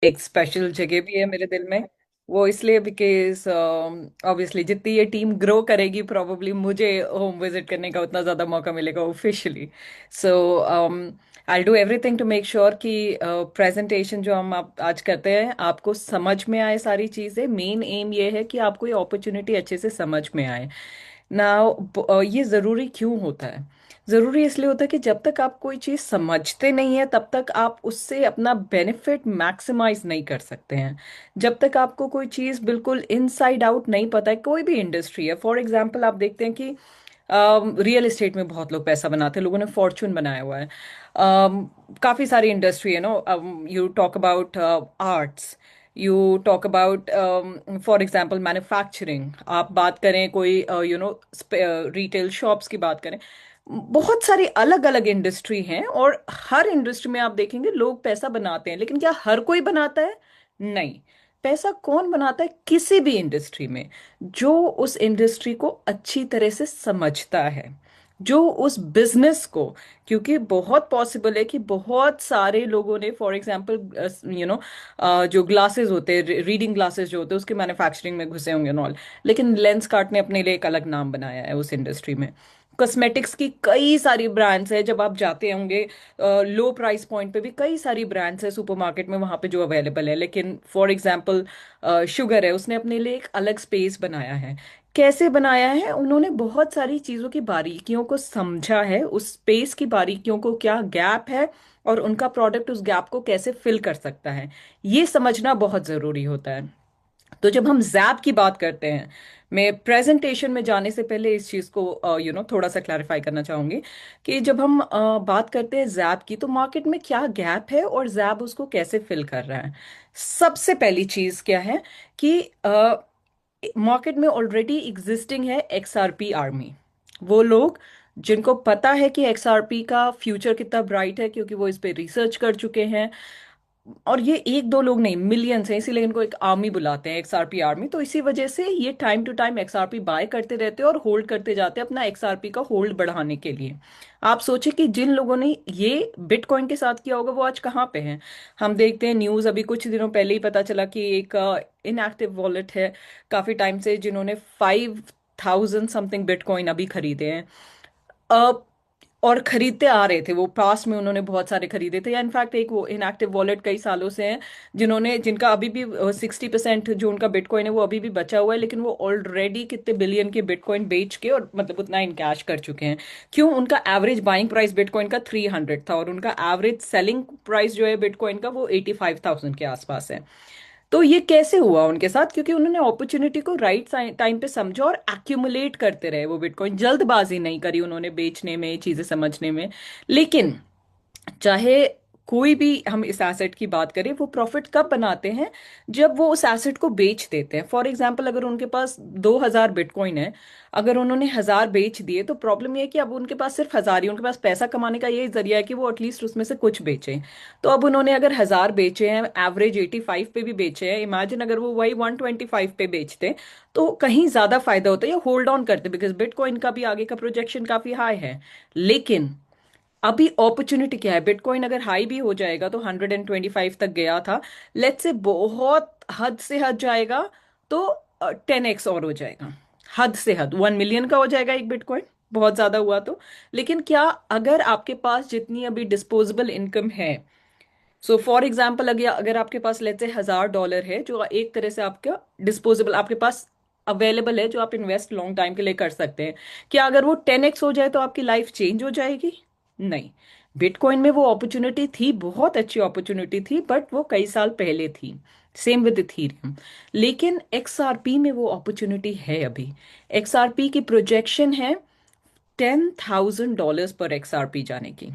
एक स्पेशल जगह भी है मेरे दिल में। वो इसलिए बिकॉज ऑब्वियसली जितनी ये टीम ग्रो करेगी प्रोबेबली मुझे होम विजिट करने का उतना ज़्यादा मौका मिलेगा officially. So I do everything to make sure कि प्रेजेंटेशन जो हम आप आज करते हैं आपको समझ में आए सारी चीज़ें। मेन एम ये है कि आपको ये अपॉर्चुनिटी अच्छे से समझ में आए ना। ये ज़रूरी क्यों होता है? ज़रूरी इसलिए होता है कि जब तक आप कोई चीज़ समझते नहीं है तब तक आप उससे अपना बेनिफिट मैक्सिमाइज नहीं कर सकते हैं। जब तक आपको कोई चीज़ बिल्कुल इनसाइड आउट नहीं पता है, कोई भी इंडस्ट्री है, फॉर एग्जांपल आप देखते हैं कि रियल एस्टेट में बहुत लोग पैसा बनाते हैं, लोगों ने फॉर्चून बनाया हुआ है। काफ़ी सारी इंडस्ट्री है नो। You talk about arts, you talk about for example manufacturing, आप बात करें कोई रिटेल शॉप्स की बात करें। बहुत सारी अलग अलग इंडस्ट्री हैं और हर इंडस्ट्री में आप देखेंगे लोग पैसा बनाते हैं, लेकिन क्या हर कोई बनाता है? नहीं। पैसा कौन बनाता है किसी भी इंडस्ट्री में? जो उस इंडस्ट्री को अच्छी तरह से समझता है, जो उस बिजनेस को। क्योंकि बहुत पॉसिबल है कि बहुत सारे लोगों ने फॉर एग्जांपल जो ग्लासेस होते हैं, रीडिंग ग्लासेस जो होते हैं, उसके मैन्युफैक्चरिंग में घुसे होंगे नॉल, लेकिन लेंस कार्ट ने अपने लिए एक अलग नाम बनाया है उस इंडस्ट्री में। कॉस्मेटिक्स की कई सारी ब्रांड्स है, जब आप जाते होंगे लो प्राइस पॉइंट पे भी कई सारी ब्रांड्स है सुपरमार्केट में वहां पे जो अवेलेबल है, लेकिन फॉर एग्जांपल शुगर है, उसने अपने लिए एक अलग स्पेस बनाया है। कैसे बनाया है? उन्होंने बहुत सारी चीजों की बारीकियों को समझा है, उस स्पेस की बारीकियों को, क्या गैप है और उनका प्रोडक्ट उस गैप को कैसे फिल कर सकता है, ये समझना बहुत जरूरी होता है। तो जब हम जैप की बात करते हैं, मैं प्रेजेंटेशन में जाने से पहले इस चीज को थोड़ा सा क्लैरिफाई करना चाहूंगी कि जब हम बात करते हैं जैप की, तो मार्केट में क्या गैप है और जैप उसको कैसे फिल कर रहा है। सबसे पहली चीज क्या है कि मार्केट में ऑलरेडी एग्जिस्टिंग है एक्सआरपी आर्मी। वो लोग जिनको पता है कि एक्सआरपी का फ्यूचर कितना ब्राइट है, क्योंकि वो इस पे रिसर्च कर चुके हैं। और ये एक दो लोग नहीं, मिलियंस हैं, इसीलिए इनको एक आर्मी बुलाते हैं, एक्सआरपी आर्मी। तो इसी वजह से ये time to time XRP buy करते रहते हैं और होल्ड करते जाते हैं अपना एक्सआरपी का होल्ड बढ़ाने के लिए। आप सोचिए कि जिन लोगों ने ये बिटकॉइन के साथ किया होगा वो आज कहाँ पे हैं। हम देखते हैं न्यूज़, अभी कुछ दिनों पहले ही पता चला कि एक इनएक्टिव वॉलेट है काफी टाइम से, जिन्होंने 5,000 समथिंग बिटकॉइन अभी खरीदे हैं। अ, और खरीदते आ रहे थे वो, पास में उन्होंने बहुत सारे खरीदे थे। या इनफैक्ट एक वो इनएक्टिव वॉलेट कई सालों से हैं, जिन्होंने जिनका अभी भी 60% जो उनका बिटकॉइन है वो अभी भी बचा हुआ है, लेकिन वो ऑलरेडी कितने बिलियन के बिटकॉइन बेच के और मतलब उतना इन कैश कर चुके हैं। क्यों? उनका एवरेज बाइंग प्राइस बिटकॉइन का 300 था और उनका एवरेज सेलिंग प्राइस जो है बिटकॉइन का वो 85,000 के आसपास है। तो ये कैसे हुआ उनके साथ? क्योंकि उन्होंने अपॉर्चुनिटी को राइट टाइम पे समझा और एक्यूमुलेट करते रहे वो बिटकॉइन, जल्दबाजी नहीं करी उन्होंने बेचने में, चीजें समझने में। लेकिन चाहे कोई भी हम इस एसेट की बात करें, वो प्रॉफिट कब बनाते हैं? जब वो उस एसेट को बेच देते हैं। फॉर एग्जाम्पल अगर उनके पास 2,000 बिटकॉइन है, अगर उन्होंने 1,000 बेच दिए तो प्रॉब्लम ये है कि अब उनके पास सिर्फ 1,000 ही, उनके पास पैसा कमाने का यही जरिया है कि वो एटलीस्ट उसमें से कुछ बेचें। तो अब उन्होंने अगर 1,000 बेचे हैं, एवरेज 85 पे भी बेचे हैं, इमेजिन अगर वो वही 125 पे बेचते तो कहीं ज्यादा फायदा होता है, या होल्ड ऑन करते, बिकॉज बिटकॉइन का भी आगे का प्रोजेक्शन काफी हाई है। लेकिन अभी अपॉर्चुनिटी क्या है? बिटकॉइन अगर हाई भी हो जाएगा तो 125 तक गया था, लेट्स से बहुत हद से हद जाएगा तो 10x और हो जाएगा। हद से हद 1 मिलियन का हो जाएगा एक बिटकॉइन, बहुत ज्यादा हुआ तो। लेकिन क्या, अगर आपके पास जितनी अभी डिस्पोजेबल इनकम है, सो फॉर एग्जाम्पल अगर अगर आपके पास लेट्स से $1,000 है जो एक तरह से आपका डिस्पोजेबल आपके पास अवेलेबल है, जो आप इन्वेस्ट लॉन्ग टाइम के लिए कर सकते हैं, क्या अगर वो 10x हो जाए तो आपकी लाइफ चेंज हो जाएगी? नहीं। बिटकॉइन में वो अपॉर्चुनिटी थी, बहुत अच्छी अपॉर्चुनिटी थी, बट वो कई साल पहले थी। Same with Ethereum. लेकिन एक्सआरपी में वो अपॉर्चुनिटी है अभी। एक्सआरपी की प्रोजेक्शन है $10,000 पर एक्सआरपी जाने की,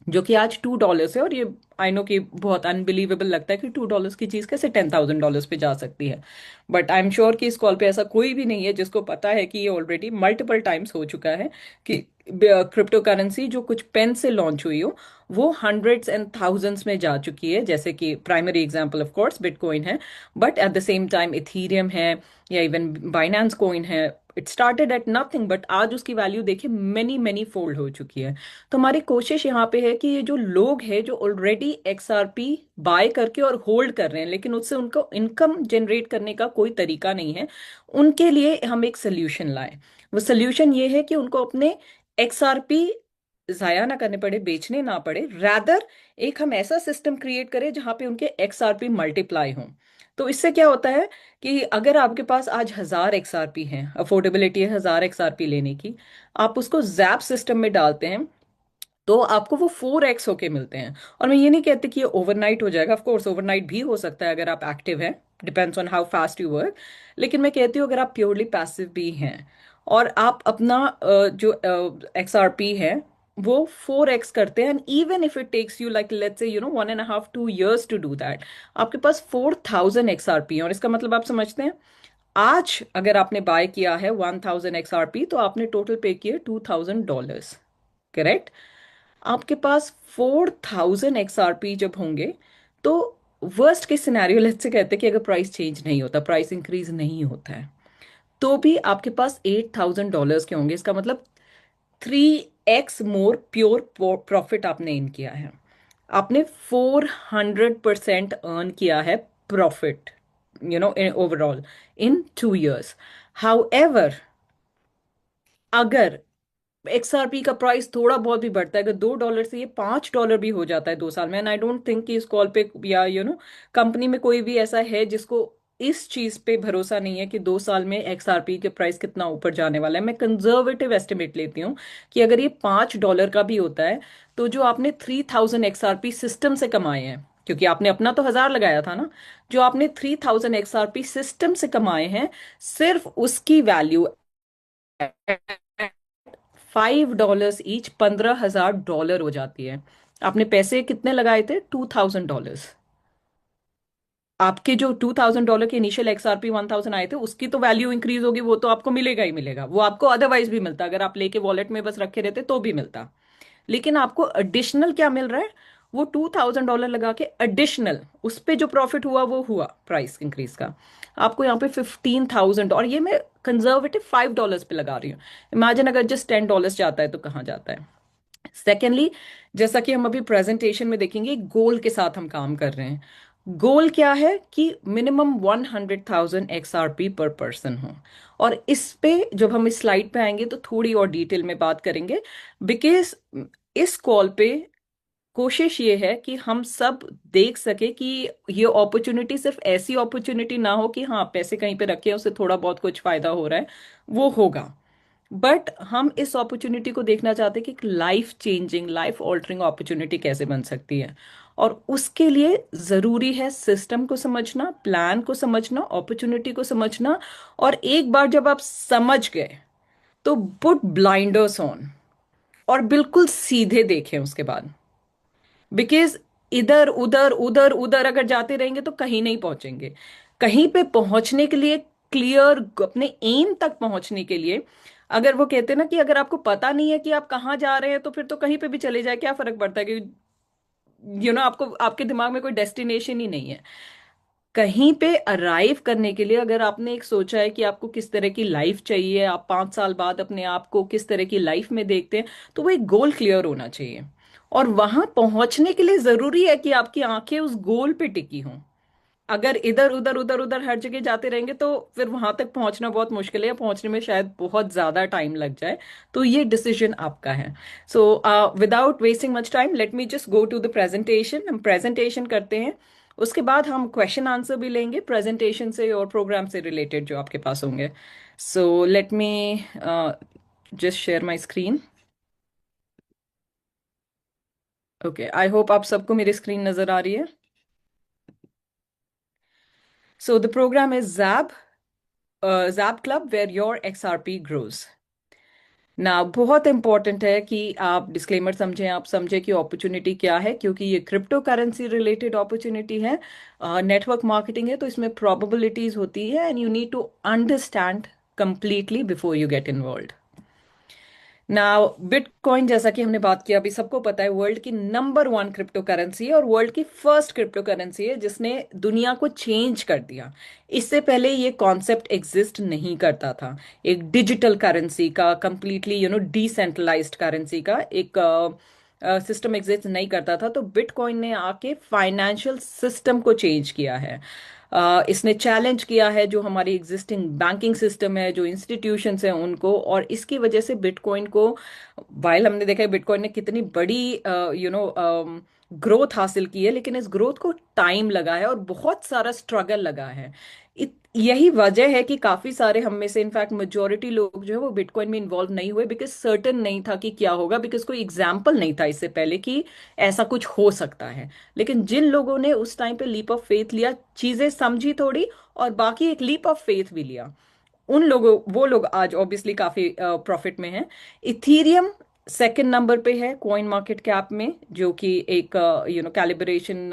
जो कि आज $2 है। और ये आई नो कि बहुत अनबिलीवेबल लगता है कि $2 की चीज कैसे $10,000 पे जा सकती है। बट आई एम श्योर कि इस कॉल पे ऐसा कोई भी नहीं है जिसको पता है कि ये ऑलरेडी मल्टीपल टाइम्स हो चुका है कि क्रिप्टो करेंसी जो कुछ पेन से लॉन्च हुई हो वो हंड्रेड्स एंड थाउजेंड्स में जा चुकी है, जैसे कि primary example of course bitcoin है, but at the same time Ethereum है, या इवन बाइनेंस कॉइन है, it started at nothing, but आज उसकी वैल्यू देखिए मेनी मेनी फोल्ड हो चुकी है। तो हमारी कोशिश यहाँ पे है कि ये जो लोग हैं जो ऑलरेडी एक्सआरपी बाय करके और होल्ड कर रहे हैं, लेकिन उससे उनको इनकम जनरेट करने का कोई तरीका नहीं है, उनके लिए हम एक सोल्यूशन लाएं। वो सोल्यूशन ये है कि उनको अपने एक्सआरपी जाया ना करने पड़े, बेचने ना पड़े, रैदर एक हम ऐसा सिस्टम क्रिएट करें जहां पे उनके एक्सआरपी मल्टीप्लाई हों। तो इससे क्या होता है कि अगर आपके पास आज 1,000 एक्सआरपी हैं, अफोर्डेबिलिटी है 1,000 एक्सआरपी लेने की, आप उसको जैप सिस्टम में डालते हैं तो आपको वो 4x होके मिलते हैं। और मैं ये नहीं कहती कि ये ओवरनाइट हो जाएगा, ऑफ कोर्स ओवरनाइट भी हो सकता है अगर आप एक्टिव हैं, depends on how fast you work. लेकिन मैं कहती हूँ अगर आप प्योरली पैसिव भी हैं और आप अपना जो एक्सआरपी है वो 4x करते हैं, and even if it takes you like let's say 1.5 2 years to do that, आपके पास 4,000 एक्सआरपी है। और इसका मतलब आप समझते हैं, आज अगर आपने बाय किया है 1,000 एक्सआरपी तो आपने टोटल पे किए $2,000, करेक्ट? आपके पास 4,000 एक्सआरपी जब होंगे तो वर्स्ट के सिनेरियो लेट्स से कहते हैं कि अगर प्राइस चेंज नहीं होता, प्राइस इंक्रीज नहीं होता है, तो भी आपके पास $8,000 के होंगे। इसका मतलब 3x मोर प्योर प्रॉफिट आपने इन किया है। आपने 400% अर्न किया है profit, in overall in 2 years। How अगर एक्सआरपी का प्राइस थोड़ा बहुत भी बढ़ता है, अगर $2 से ये $5 भी हो जाता है 2 साल में, एंड आई डोंट थिंक कि इस कॉल पे या कंपनी में कोई भी ऐसा है जिसको इस चीज पे भरोसा नहीं है कि 2 साल में एक्सआरपी के प्राइस कितना ऊपर जाने वाला है। मैं कंजर्वेटिव एस्टिमेट लेती हूँ कि अगर ये $5 का भी होता है, तो जो आपने 3,000 एक्सआरपी सिस्टम से कमाए हैं, क्योंकि आपने अपना तो 1,000 लगाया था ना, जो आपने 3,000 एक्सआरपी सिस्टम से कमाए हैं, सिर्फ उसकी वैल्यू $5 ईच, $15,000 हो जाती है। आपने पैसे कितने लगाए थे? $2,000। आपके जो $2,000 के इनिशियल एक्सआरपी 1,000 आए थे, उसकी तो वैल्यू इंक्रीज होगी, वो तो आपको मिलेगा ही मिलेगा, वो आपको अदरवाइज भी मिलता, अगर आप लेके वॉलेट में बस रखे रहते तो भी मिलता। लेकिन आपको एडिशनल क्या मिल रहा है? वो $2,000 लगा के एडिशनल उस पे जो प्रॉफिट हुआ वो हुआ प्राइस इंक्रीज का, आपको यहाँ पे 15,000। और ये मैं कंजर्वेटिव $5 पे लगा रही हूँ। इमेजिन अगर जस्ट $10 जाता है तो कहाँ जाता है। सेकेंडली, जैसा कि हम अभी प्रेजेंटेशन में देखेंगे, गोल के साथ हम काम कर रहे हैं। गोल क्या है कि मिनिमम 100,000 एक्सआरपी पर पर्सन हो। और इस पे जब हम इस स्लाइड पे आएंगे तो थोड़ी और डिटेल में बात करेंगे, बिकॉज इस कॉल पे कोशिश ये है कि हम सब देख सके कि ये अपॉर्चुनिटी सिर्फ ऐसी अपॉर्चुनिटी ना हो कि हाँ पैसे कहीं पे रखे हैं उससे थोड़ा बहुत कुछ फायदा हो रहा है, वो होगा। बट हम इस अपॉर्चुनिटी को देखना चाहते हैं कि एक life changing, life altering opportunity कैसे बन सकती है। और उसके लिए जरूरी है सिस्टम को समझना, प्लान को समझना, अपॉर्चुनिटी को समझना। और एक बार जब आप समझ गए तो पुट ब्लाइंडर्स ऑन और बिल्कुल सीधे देखें उसके बाद। बिकॉज इधर उधर उधर उधर अगर जाते रहेंगे तो कहीं नहीं पहुंचेंगे। कहीं पे पहुंचने के लिए, क्लियर अपने एम तक पहुंचने के लिए, अगर वो कहते हैं ना कि अगर आपको पता नहीं है कि आप कहाँ जा रहे हैं तो फिर तो कहीं पे भी चले जाए, क्या फर्क पड़ता है कि आपको, आपके दिमाग में कोई डेस्टिनेशन ही नहीं है। कहीं पे अराइव करने के लिए अगर आपने एक सोचा है कि आपको किस तरह की लाइफ चाहिए, आप 5 साल बाद अपने आप को किस तरह की लाइफ में देखते हैं, तो वो एक गोल क्लियर होना चाहिए। और वहां पहुंचने के लिए जरूरी है कि आपकी आंखें उस गोल पे टिकी हों। अगर इधर उधर उधर उधर हर जगह जाते रहेंगे तो फिर वहां तक पहुंचना बहुत मुश्किल है, या पहुंचने में शायद बहुत ज्यादा टाइम लग जाए। तो ये डिसीजन आपका है। So without wasting much time, let me just go to the presentation. हम प्रेजेंटेशन करते हैं, उसके बाद हम क्वेश्चन आंसर भी लेंगे प्रेजेंटेशन से और प्रोग्राम से रिलेटेड जो आपके पास होंगे। So let me just share my screen. Okay, I hope आप सबको मेरी स्क्रीन नजर आ रही है। So the program is jab, Zap club where your XRP grows. ना बहुत इंपॉर्टेंट है कि आप डिस्क्लेमर समझें, आप समझें कि अपॉर्चुनिटी क्या है, क्योंकि ये क्रिप्टो करेंसी रिलेटेड अपॉर्चुनिटी है, नेटवर्क मार्केटिंग है, तो इसमें प्रोबेबिलिटीज होती है, and you need to understand completely before you get involve. Now bitcoin, जैसा कि हमने बात किया, अभी सबको पता है वर्ल्ड की नंबर वन क्रिप्टो करेंसी है और वर्ल्ड की फर्स्ट क्रिप्टो करेंसी है जिसने दुनिया को चेंज कर दिया। इससे पहले ये कॉन्सेप्ट एग्जिस्ट नहीं करता था, एक डिजिटल करेंसी का, कंप्लीटली डिसेंट्रलाइज्ड करेंसी का एक सिस्टम एग्जिस्ट नहीं करता था। तो बिटकॉइन ने आके फाइनेंशियल सिस्टम को चेंज किया है। इसने चैलेंज किया है जो हमारी एग्जिस्टिंग बैंकिंग सिस्टम है, जो इंस्टीट्यूशंस हैं उनको, और इसकी वजह से बिटकॉइन को, वाइल हमने देखा है बिटकॉइन ने कितनी बड़ी ग्रोथ हासिल की है, लेकिन इस ग्रोथ को टाइम लगा है और बहुत सारा स्ट्रगल लगा है। यही वजह है कि काफी सारे हम में से, इनफैक्ट मेजोरिटी लोग जो है वो बिटकॉइन में इन्वॉल्व नहीं हुए, बिकॉज सर्टेन नहीं था कि क्या होगा, बिकॉज कोई एग्जाम्पल नहीं था इससे पहले कि ऐसा कुछ हो सकता है। लेकिन जिन लोगों ने उस टाइम पे लीप ऑफ फेथ लिया, चीजें समझी थोड़ी, और बाकी एक लीप ऑफ फेथ भी लिया, उन लोगों, वो लोग आज ऑब्वियसली काफी प्रॉफिट में हैं। इथीरियम सेकंड नंबर पे है कॉइन मार्केट कैप में, जो कि एक कैलिब्रेशन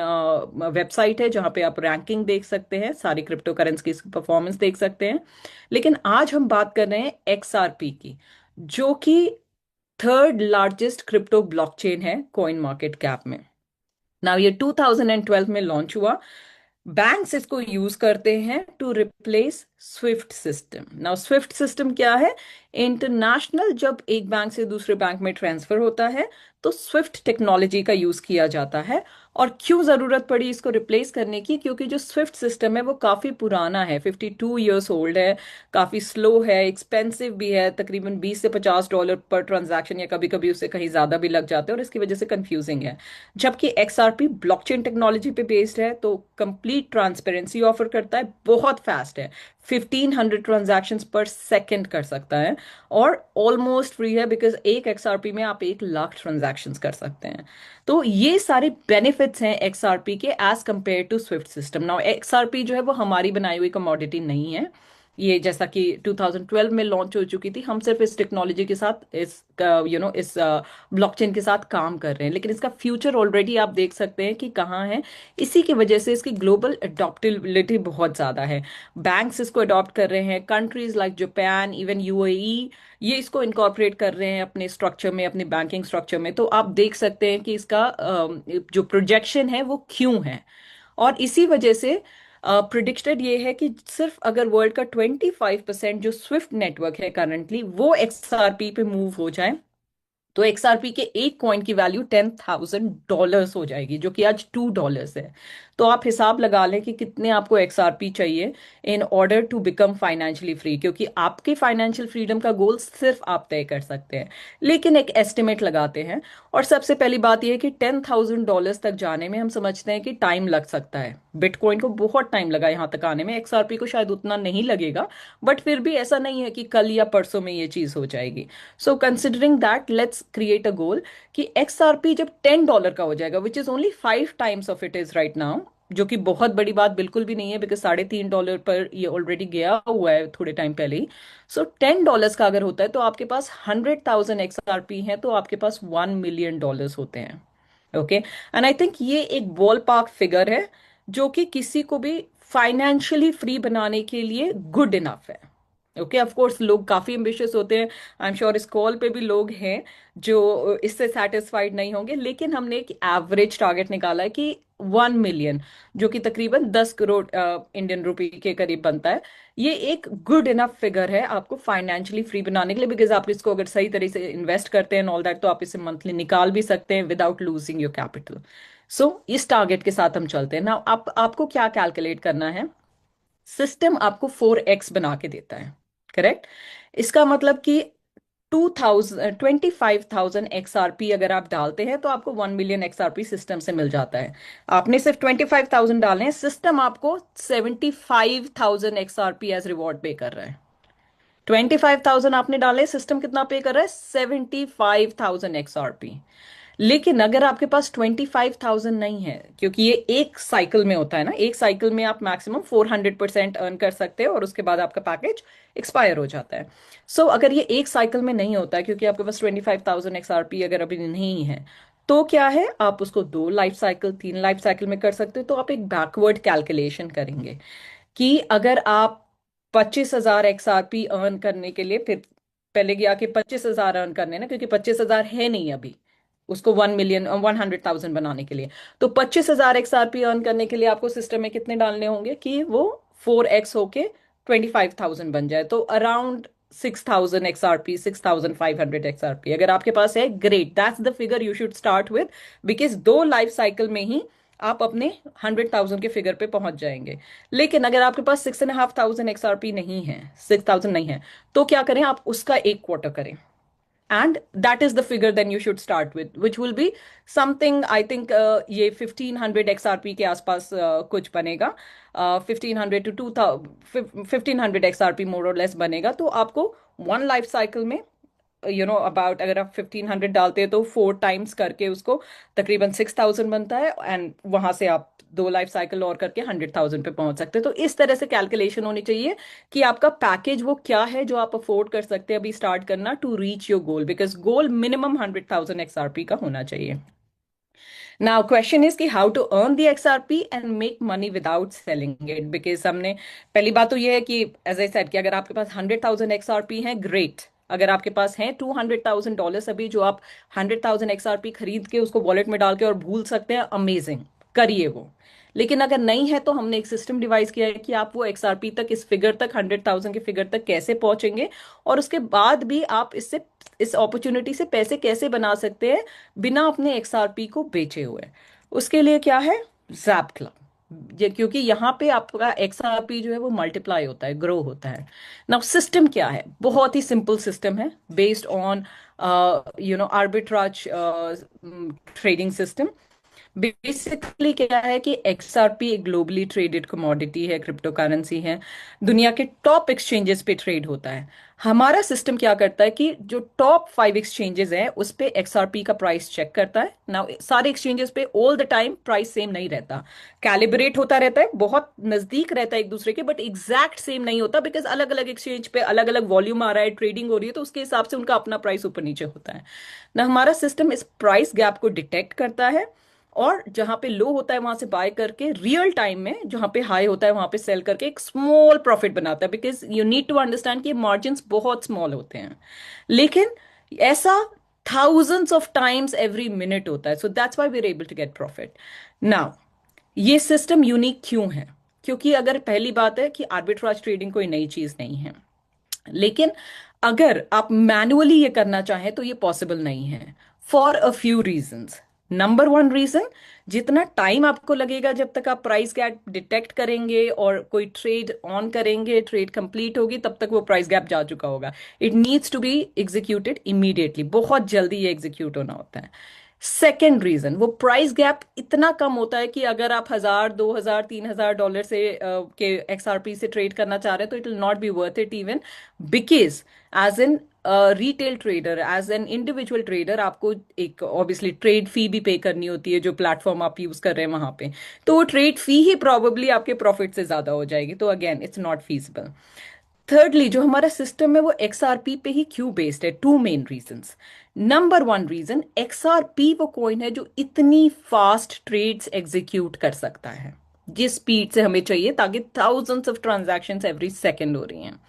वेबसाइट है जहां पे आप रैंकिंग देख सकते हैं, सारी क्रिप्टो करेंसी की परफॉर्मेंस देख सकते हैं। लेकिन आज हम बात कर रहे हैं एक्सआरपी की, जो कि थर्ड लार्जेस्ट क्रिप्टो ब्लॉकचेन है कॉइन मार्केट कैप में। नाउ ये 2012 में लॉन्च हुआ। बैंक्स इसको यूज करते हैं to replace SWIFT system. Now SWIFT system क्या है? इंटरनेशनल जब एक बैंक से दूसरे बैंक में ट्रांसफर होता है तो स्विफ्ट टेक्नोलॉजी का यूज किया जाता है। और क्यों जरूरत पड़ी इसको रिप्लेस करने की? क्योंकि जो स्विफ्ट सिस्टम है वो काफी पुराना है, 52 ईयर्स ओल्ड है, काफी स्लो है, एक्सपेंसिव भी है, तकरीबन $20 से $50 पर ट्रांजैक्शन, या कभी कभी उससे कहीं ज्यादा भी लग जाते हैं, और इसकी वजह से कंफ्यूजिंग है। जबकि एक्सआरपी ब्लॉकचेन टेक्नोलॉजी पे बेस्ड है, तो कंप्लीट ट्रांसपेरेंसी ऑफर करता है, बहुत फास्ट है, 1500 ट्रांजैक्शंस पर सेकंड कर सकता है, और ऑलमोस्ट फ्री है, बिकॉज एक एक्सआरपी में आप 1 लाख ट्रांजैक्शंस कर सकते हैं। तो ये सारे बेनिफिट्स हैं एक्सआरपी के as compare to SWIFT system. Now XRP जो है वो हमारी बनाई हुई कमोडिटी नहीं है, ये जैसा कि 2012 में लॉन्च हो चुकी थी, हम सिर्फ इस टेक्नोलॉजी के साथ, इस ब्लॉकचेन के साथ काम कर रहे हैं, लेकिन इसका फ्यूचर ऑलरेडी आप देख सकते हैं कि कहाँ है। इसी की वजह से इसकी ग्लोबल अडॉप्टेबिलिटी बहुत ज़्यादा है। बैंक्स इसको अडॉप्ट कर रहे हैं, countries like Japan, even UAE, ये इसको इनकॉर्पोरेट कर रहे हैं अपने स्ट्रक्चर में, अपने बैंकिंग स्ट्रक्चर में। तो आप देख सकते हैं कि इसका जो प्रोजेक्शन है वो क्यों है। और इसी वजह से प्रिडिक्टेड ये है कि सिर्फ अगर वर्ल्ड का 25% जो स्विफ्ट नेटवर्क है करंटली वो एक्सआरपी पे मूव हो जाए, तो एक्सआरपी के एक कॉइन की वैल्यू $10,000 हो जाएगी, जो कि आज $2 है। तो आप हिसाब लगा लें कि कितने आपको एक्सआरपी चाहिए in order to become financially free, क्योंकि आपके फाइनेंशियल फ्रीडम का गोल सिर्फ आप तय कर सकते हैं। लेकिन एक एस्टिमेट लगाते हैं, और सबसे पहली बात यह है कि $10,000 तक जाने में हम समझते हैं कि टाइम लग सकता है। बिटकॉइन को बहुत टाइम लगा यहाँ तक आने में, एक्सआरपी को शायद उतना नहीं लगेगा, बट फिर भी ऐसा नहीं है कि कल या परसों में ये चीज हो जाएगी। So considering that, let's create a goal कि एक्सआरपी जब $10 का हो जाएगा, which is only 5 times of it is right now, जो कि बहुत बड़ी बात बिल्कुल भी नहीं है, बिकॉज $3.5 पर ये ऑलरेडी गया हुआ है थोड़े टाइम पहले ही। सो $10 का अगर होता है तो आपके पास 100,000 एक्सआरपी है, तो आपके पास $1 मिलियन होते हैं। ओके, एंड आई थिंक ये एक बॉल पार्क फिगर है जो कि किसी को भी फाइनेंशियली फ्री बनाने के लिए गुड इनफ है। ओके, ऑफ कोर्स लोग काफी एम्बिशियस होते हैं, आई एम श्योर इस कॉल पे भी लोग हैं जो इससे सेटिस्फाइड नहीं होंगे, लेकिन हमने एक एवरेज टारगेट निकाला है कि 1 मिलियन, जो कि तकरीबन 10 करोड़ इंडियन रुपी के करीब बनता है, ये एक गुड इनफ फिगर है आपको फाइनेंशियली फ्री बनाने के लिए, बिकॉज आप इसको अगर सही तरीके से इन्वेस्ट करते हैं ऑल दैट, तो आप इसे मंथली निकाल भी सकते हैं विदाउट लूजिंग योर कैपिटल। सो इस टारगेट के साथ हम चलते हैं ना। आप आपको क्या कैलकुलेट करना है? सिस्टम आपको 4x बना के देता है, करेक्ट? इसका मतलब कि 25,000 एक्सआरपी अगर आप डालते हैं तो आपको 1 मिलियन एक्सआरपी सिस्टम से मिल जाता है। आपने सिर्फ 25,000 डालने हैं, सिस्टम आपको 75,000 एक्सआरपी एज रिवॉर्ड पे कर रहा है। 25,000 आपने डाले, सिस्टम कितना पे कर रहा है? 75,000 एक्सआरपी। लेकिन अगर आपके पास 25,000 नहीं है, क्योंकि ये एक साइकिल में होता है ना, एक साइकिल में आप मैक्सिमम 400% अर्न कर सकते हैं और उसके बाद आपका पैकेज एक्सपायर हो जाता है। सो अगर ये एक साइकिल में नहीं होता है, क्योंकि आपके पास 25,000 एक्सआरपी अगर अभी नहीं है, तो क्या है, आप उसको 2 लाइफ साइकिल, 3 लाइफ साइकिल में कर सकते हो। तो आप एक बैकवर्ड कैलकुलेशन करेंगे कि अगर आप 25,000 एक्सआरपी अर्न करने के लिए, फिर पहले गया कि 25,000 अर्न करने ना, क्योंकि 25,000 है नहीं अभी उसको 1 मिलियन 100,000 बनाने के लिए। तो 25,000 XRP अर्न करने के लिए आपको सिस्टम में कितने डालने होंगे कि वो 4x होके 25,000 बन जाए, तो अराउंड 6,000 XRP, 6,500 XRP अगर आपके पास है, great, that's the figure you should start with. Because दो लाइफ साइकिल में ही आप अपने 100,000 के फिगर पे पहुंच जाएंगे। लेकिन अगर आपके पास 6,500 XRP नहीं है, 6,000 नहीं है, तो क्या करें, आप उसका एक क्वार्टर करें, and that is the figure then you should start with, which will be something I think ये 1,500 XRP के आसपास कुछ बनेगा, 1,500 to 2,000, 1,500 XRP मोर और लेस बनेगा। तो आपको वन लाइफ साइकिल में अबाउट, अगर आप 1,500 डालते हैं तो 4 टाइम्स करके उसको तकरीबन 6,000 बनता है, एंड वहां से आप दो लाइफ साइकिल और करके 100,000 पे पहुंच सकते हैं। तो इस तरह से कैलकुलेशन होनी चाहिए कि आपका पैकेज वो क्या है जो आप अफोर्ड कर सकते हैं अभी स्टार्ट करना, to reach your goal, because goal minimum 100,000 XRP का होना चाहिए। नाउ क्वेश्चन इज कि how to earn the XRP and make money without selling it, because हमने, पहली बात तो ये है कि एज आई सेड कि अगर आपके पास 100,000 XRP है, ग्रेट। अगर आपके पास है $200,000 अभी जो आप 100,000 XRP खरीद के उसको वॉलेट में डाल के और भूल सकते हैं, अमेजिंग, करिए वो। लेकिन अगर नहीं है तो हमने एक सिस्टम डिवाइस किया है कि आप वो XRP तक, इस फिगर तक, 100,000 के फिगर तक कैसे पहुंचेंगे, और उसके बाद भी आप इससे, इस अपॉर्चुनिटी से पैसे कैसे बना सकते हैं बिना अपने XRP को बेचे हुए। उसके लिए क्या है, जैप क्लब। ये क्योंकि यहाँ पे आपका XRP जो है वो मल्टीप्लाई होता है, ग्रो होता है। नाउ सिस्टम क्या है, बहुत ही सिंपल सिस्टम है, based on arbitrage trading system. Basically क्या है कि XRP एक ग्लोबली ट्रेडेड कमोडिटी है, क्रिप्टो करेंसी है, दुनिया के टॉप एक्सचेंजेस पे ट्रेड होता है। हमारा सिस्टम क्या करता है कि जो टॉप 5 एक्सचेंजेस हैं उस पे XRP का प्राइस चेक करता है ना। सारे एक्सचेंजेस पे all the time price same नहीं रहता, कैलिब्रेट होता रहता है, बहुत नजदीक रहता है एक दूसरे के, बट एग्जैक्ट सेम नहीं होता, बिकॉज अलग अलग एक्सचेंज पे अलग अलग वॉल्यूम आ रहा है, ट्रेडिंग हो रही है, तो उसके हिसाब से उनका अपना प्राइस ऊपर नीचे होता है ना। हमारा सिस्टम इस प्राइस गैप को डिटेक्ट करता है, और जहां पे लो होता है वहां से बाय करके रियल टाइम में, जहां पे हाई होता है वहां पे सेल करके एक स्मॉल प्रॉफिट बनाता है, because you need to understand कि मार्जिन बहुत स्मॉल होते हैं। लेकिन ऐसा thousands of times every minute होता है, so that's why we are able to get profit. Now ये सिस्टम यूनिक क्यों है, क्योंकि अगर पहली बात है कि आर्बिट्राज ट्रेडिंग कोई नई चीज नहीं है, लेकिन अगर आप मैनुअली ये करना चाहें तो ये पॉसिबल नहीं है, for a few reasons. Number one reason, जितना टाइम आपको लगेगा जब तक आप प्राइस गैप डिटेक्ट करेंगे और कोई ट्रेड ऑन करेंगे, ट्रेड कंप्लीट होगी, तब तक वो प्राइस गैप जा चुका होगा। It needs to be executed immediately, बहुत जल्दी ये एग्जीक्यूट होना होता है। सेकेंड रीजन, वो प्राइस गैप इतना कम होता है कि अगर आप 1,000, 2,000, $3,000 से के XRP से ट्रेड करना चाह रहे हैं तो it will not be worth it even, because as an retail trader, as an individual trader, आपको एक ऑब्वियसली ट्रेड फी भी पे करनी होती है जो प्लेटफॉर्म आप यूज कर रहे हैं वहां पे, तो वो ट्रेड फी ही प्रॉबेबली आपके प्रॉफिट से ज्यादा हो जाएगी, तो again it's not feasible. Thirdly, जो हमारा सिस्टम है वो XRP पे ही क्यों बेस्ड है, two main reasons. Number one reason, XRP वो कॉइन है जो इतनी फास्ट ट्रेड्स एग्जीक्यूट कर सकता है, जिस स्पीड से हमें चाहिए, ताकि thousands of transactions every second हो रही हैं,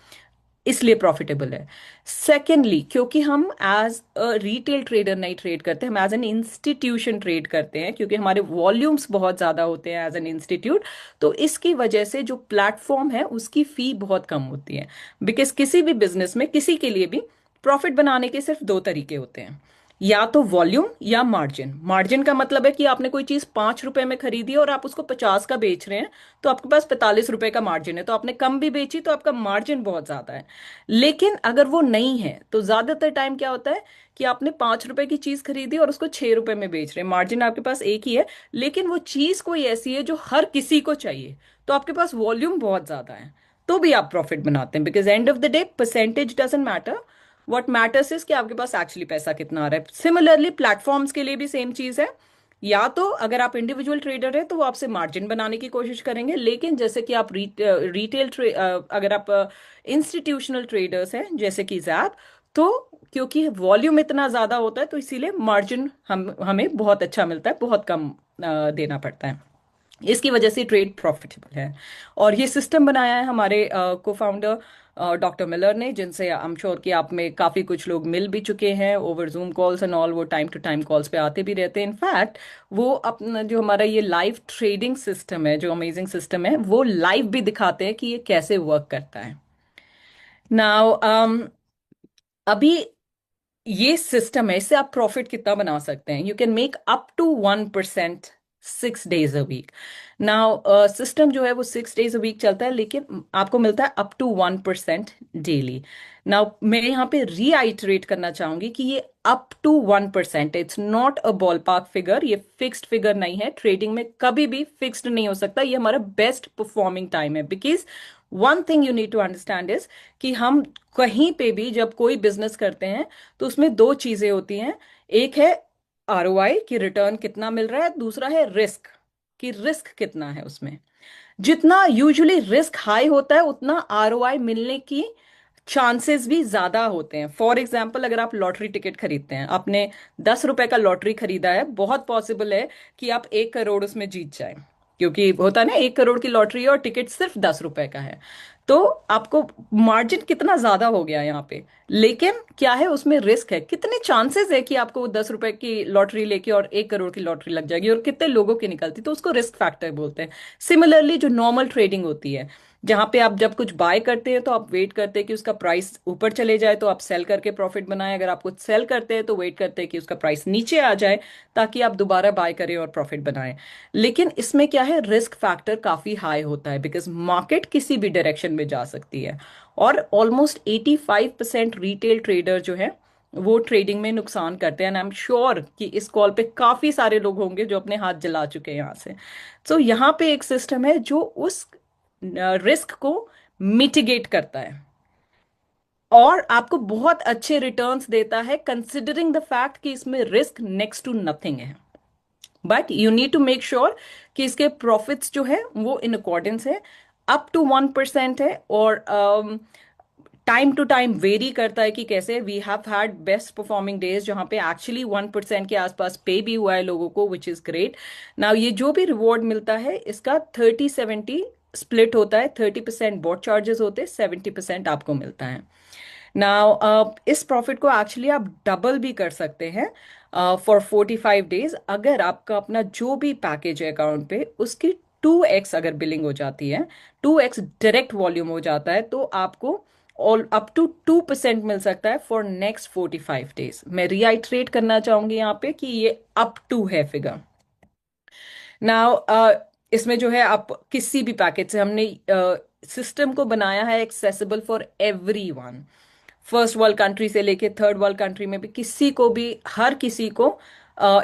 इसलिए प्रॉफिटेबल है। सेकेंडली, क्योंकि हम एज अ रिटेल ट्रेडर नहीं ट्रेड करते, हम एज एन इंस्टीट्यूशन ट्रेड करते हैं, क्योंकि हमारे वॉल्यूम्स बहुत ज्यादा होते हैं एज एन इंस्टीट्यूट, तो इसकी वजह से जो प्लेटफॉर्म है उसकी फी बहुत कम होती है। बिकॉज किसी भी बिजनेस में, किसी के लिए भी प्रॉफिट बनाने के सिर्फ दो तरीके होते हैं, या तो वॉल्यूम या मार्जिन। मार्जिन का मतलब है कि आपने कोई चीज 5 रुपए में खरीदी और आप उसको 50 का बेच रहे हैं, तो आपके पास 45 रुपए का मार्जिन है, तो आपने कम भी बेची तो आपका मार्जिन बहुत ज्यादा है। लेकिन अगर वो नहीं है तो ज्यादातर टाइम क्या होता है कि आपने 5 रुपए की चीज खरीदी और उसको 6 रुपए में बेच रहे हैं, मार्जिन आपके पास एक ही है, लेकिन वो चीज कोई ऐसी है जो हर किसी को चाहिए, तो आपके पास वॉल्यूम बहुत ज्यादा है, तो भी आप प्रॉफिट बनाते हैं, because end of the day percentage doesn't matter, what matters is कि आपके पास एक्चुअली पैसा कितना आ रहा है। सिमिलरली प्लेटफॉर्म्स के लिए भी सेम चीज है, या तो अगर आप इंडिविजुअल ट्रेडर है तो वो आपसे मार्जिन बनाने की कोशिश करेंगे, लेकिन जैसे कि आप रिटेल अगर आप इंस्टीट्यूशनल ट्रेडर्स हैं जैसे कि जैप, तो क्योंकि वॉल्यूम इतना ज्यादा होता है तो इसीलिए मार्जिन हमें बहुत अच्छा मिलता है, बहुत कम देना पड़ता है। इसकी वजह से ट्रेड प्रॉफिटेबल है। और ये सिस्टम बनाया है हमारे को फाउंडर डॉक्टर मिलर ने, जिनसे आई एम श्योर कि आप में काफ़ी कुछ लोग मिल भी चुके हैं over zoom calls and all. वो टाइम टू टाइम कॉल्स पे आते भी रहते हैं। इनफैक्ट वो अपना जो हमारा ये लाइव ट्रेडिंग सिस्टम है, जो अमेजिंग सिस्टम है, वो लाइव भी दिखाते हैं कि ये कैसे वर्क करता है। नाउ अभी ये सिस्टम है, इससे आप प्रॉफिट कितना बना सकते हैं? You can make up to 1% 6 days a week। नाउ सिस्टम जो है वो 6 days a week चलता है, लेकिन आपको मिलता है अप टू 1% डेली। नाउ मैं यहाँ पे रीआइटरेट करना चाहूंगी कि ये up to 1%, it's not a ball park figure, ये फिक्स्ड फिगर नहीं है। ट्रेडिंग में कभी भी फिक्स्ड नहीं हो सकता। ये हमारा बेस्ट परफॉर्मिंग टाइम है, because one thing you need to understand is कि हम कहीं पे भी जब कोई बिजनेस करते हैं तो उसमें दो चीजें होती हैं। एक है आरओआई कि रिटर्न कितना मिल रहा है, दूसरा है रिस्क कि रिस्क कितना है उसमें। जितना यूजुअली रिस्क हाई होता है उतना आरओआई मिलने की चांसेस भी ज्यादा होते हैं। फॉर एग्जाम्पल, अगर आप लॉटरी टिकट खरीदते हैं, आपने 10 रुपए का लॉटरी खरीदा है, बहुत पॉसिबल है कि आप 1 करोड़ उसमें जीत जाए, क्योंकि होता है ना 1 करोड़ की लॉटरी है और टिकट सिर्फ 10 रुपए का है। तो आपको मार्जिन कितना ज्यादा हो गया यहाँ पे। लेकिन क्या है, उसमें रिस्क है, कितने चांसेस है कि आपको 10 रुपए की लॉटरी लेके और 1 करोड़ की लॉटरी लग जाएगी, और कितने लोगों की निकलती, तो उसको रिस्क फैक्टर बोलते हैं। सिमिलरली जो नॉर्मल ट्रेडिंग होती है, जहां पे आप जब कुछ बाय करते हैं तो आप वेट करते हैं कि उसका प्राइस ऊपर चले जाए तो आप सेल करके प्रॉफिट बनाएं। अगर आप कुछ सेल करते हैं तो वेट करते हैं कि उसका प्राइस नीचे आ जाए ताकि आप दोबारा बाय करें और प्रॉफिट बनाएं। लेकिन इसमें क्या है, रिस्क फैक्टर काफी हाई होता है, बिकॉज मार्केट किसी भी डायरेक्शन में जा सकती है। और ऑलमोस्ट 85% रिटेल ट्रेडर जो है वो ट्रेडिंग में नुकसान करते हैं। एंड आई एम श्योर कि इस कॉल पे काफी सारे लोग होंगे जो अपने हाथ जला चुके हैं यहाँ से। तो यहाँ पे एक सिस्टम है जो उस रिस्क को मिटिगेट करता है और आपको बहुत अच्छे रिटर्न्स देता है, कंसिडरिंग द फैक्ट कि इसमें रिस्क नेक्स्ट टू नथिंग है। But you need to make sure कि इसके प्रॉफिट्स जो है वो इन अकॉर्डेंस है, अप टू 1% है। और टाइम टू टाइम वेरी करता है कि कैसे। We have had best performing days जहां पे एक्चुअली 1% के आसपास पे भी हुआ है लोगों को, विच इज ग्रेट। नाउ ये जो भी रिवॉर्ड मिलता है इसका 30-70 स्प्लिट होता है। 30% बोट चार्जेस होते हैं, 70% आपको मिलता है। नाउ इस प्रॉफिट को एक्चुअली आप डबल भी कर सकते हैं फॉर 45 डेज। अगर आपका अपना जो भी पैकेज है अकाउंट पे उसकी 2x अगर बिलिंग हो जाती है, 2x डायरेक्ट वॉल्यूम हो जाता है, तो आपको ऑल अप टू 2% मिल सकता है फॉर नेक्स्ट 45 डेज। मैं रिआइट्रेट करना चाहूंगी यहाँ पे कि ये अप टू है फिगर। नाउ इसमें जो है आप किसी भी पैकेज से, हमने सिस्टम को बनाया है accessible for everyone. First world country से लेके थर्ड वर्ल्ड कंट्री में भी किसी को भी, हर किसी को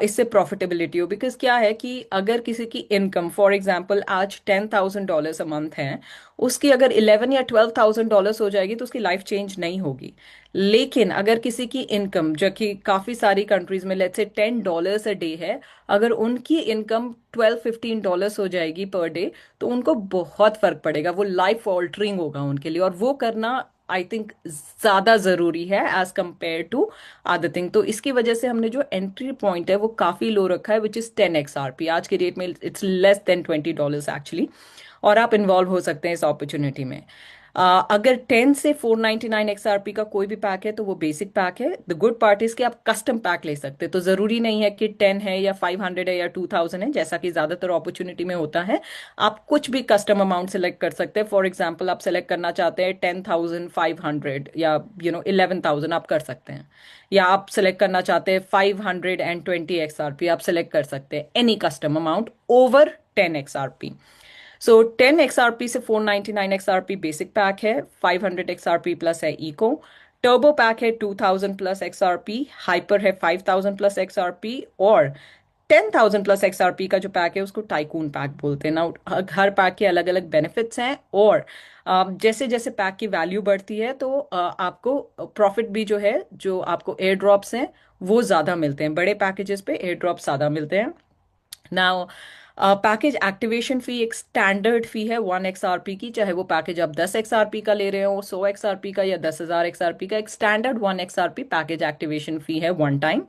इससे प्रॉफिटेबिलिटी हो। बिकॉज क्या है कि अगर किसी की इनकम फॉर एग्जांपल आज $10,000 अ मंथ है, उसकी अगर 11 या 12,000 डॉलर्स हो जाएगी तो उसकी लाइफ चेंज नहीं होगी। लेकिन अगर किसी की इनकम, जो कि काफी सारी कंट्रीज में लेट्स से $10 अ डे है, अगर उनकी इनकम 12-15 डॉलर्स हो जाएगी पर डे, तो उनको बहुत फर्क पड़ेगा, वो लाइफ ऑल्टरिंग होगा उनके लिए। और वो करना आई थिंक ज्यादा जरूरी है as compare to other thing. तो इसकी वजह से हमने जो एंट्री पॉइंट है वो काफी लो रखा है, विच इज 10 XRP। आज के डेट में इट्स लेस देन $20 एक्चुअली। और आप इन्वॉल्व हो सकते हैं इस अपॉर्चुनिटी में। अगर 10 से 499 XRP का कोई भी पैक है तो वो बेसिक पैक है। द गुड पार्ट इज कि आप कस्टम पैक ले सकते हैं, तो जरूरी नहीं है कि 10 है या 500 है या 2000 है, जैसा कि ज्यादातर अपॉर्चुनिटी में होता है। आप कुछ भी कस्टम अमाउंट सेलेक्ट कर सकते हैं। फॉर एग्जाम्पल, आप सेलेक्ट करना चाहते हैं 10,500 या 11,000, आप कर सकते हैं। या आप सेलेक्ट करना चाहते हैं 520 XRP, आप सेलेक्ट कर सकते हैं any custom amount over 10 XRP। सो 10 XRP से 499 XRP बेसिक पैक है, 500 XRP प्लस है इको। टर्बो पैक है 2,000 प्लस XRP, हाइपर है 5,000 प्लस XRP, और 10,000 प्लस XRP का जो पैक है उसको टाइकून पैक बोलते हैं ना। हर पैक के अलग अलग बेनिफिट्स हैं, और जैसे जैसे पैक की वैल्यू बढ़ती है तो आपको प्रॉफिट भी जो है, जो आपको एयर ड्रॉप्स हैं वो ज्यादा मिलते हैं। बड़े पैकेजेस पे एयर ड्रॉप ज्यादा मिलते हैं। नाउ पैकेज एक्टिवेशन फी एक स्टैंडर्ड फी है 1 XRP की, चाहे वो पैकेज आप 10 XRP का ले रहे हो, 100 XRP का, या 10,000 XRP का। एक standard 1 XRP package activation fee है one time.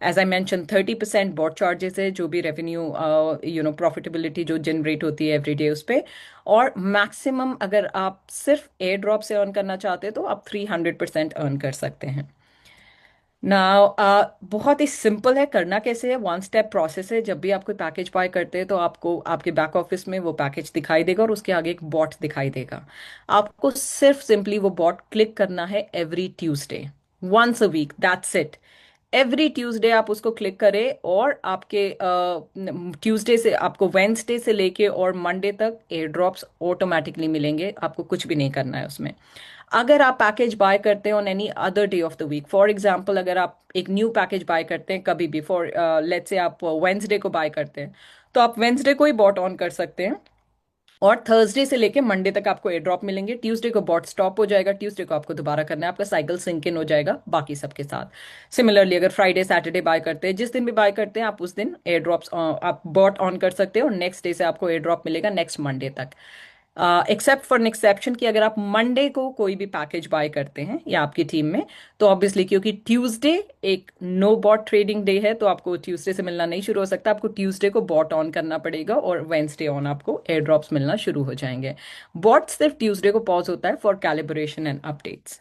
As I mention 30% bot charges है, जो भी रेवेन्यू प्रॉफिटेबिलिटी जो जनरेट होती है एवरी डे उस पे। और मैक्सिमम अगर आप सिर्फ एयर ड्रॉप से अर्न करना चाहते हैं तो आप 300% अर्न कर सकते हैं ना। बहुत ही सिंपल है, करना कैसे है, वन स्टेप प्रोसेस है। जब भी आप कोई पैकेज बाय करते हैं तो आपको आपके बैक ऑफिस में वो पैकेज दिखाई देगा और उसके आगे एक बॉट दिखाई देगा। आपको सिर्फ सिंपली वो बॉट क्लिक करना है every Tuesday, once a week, that's it. Every Tuesday आप उसको क्लिक करें और आपके ट्यूसडे से आपको वेंसडे से लेके और मंडे तक एयर ड्रॉप्स ऑटोमेटिकली मिलेंगे, आपको कुछ भी नहीं करना है उसमें। अगर आप पैकेज बाय करते हैं on any other day of the week, for example अगर आप एक न्यू पैकेज बाय करते हैं कभी भी, फॉर लेट्स से आप वेंसडे को बाय करते हैं, तो आप वेंसडे को ही बॉट ऑन कर सकते हैं और थर्सडे से लेके मंडे तक आपको एयर ड्रॉप मिलेंगे। ट्यूसडे को बॉट स्टॉप हो जाएगा, ट्यूसडे को आपको दोबारा करना है, आपका साइकिल सिंक इन हो जाएगा बाकी सबके साथ। सिमिलरली अगर फ्राइडे सैटरडे बाय करते हैं, जिस दिन भी बाय करते हैं आप उस दिन एयर ड्रॉप्स आप बॉट ऑन कर सकते हो और नेक्स्ट डे से आपको एयर ड्रॉप मिलेगा नेक्स्ट मंडे तक। एक्सेप्ट फॉर एन एक्सेप्शन कि अगर आप मंडे को कोई भी पैकेज बाय करते हैं या आपकी टीम में, तो ऑब्वियसली क्योंकि ट्यूसडे एक नो बॉट ट्रेडिंग डे है, तो आपको ट्यूसडे से मिलना नहीं शुरू हो सकता, आपको ट्यूसडे को बॉट ऑन करना पड़ेगा और वेंसडे ऑन आपको एयर ड्रॉप्स मिलना शुरू हो जाएंगे। बॉट सिर्फ ट्यूसडे को पॉज होता है for calibration and updates.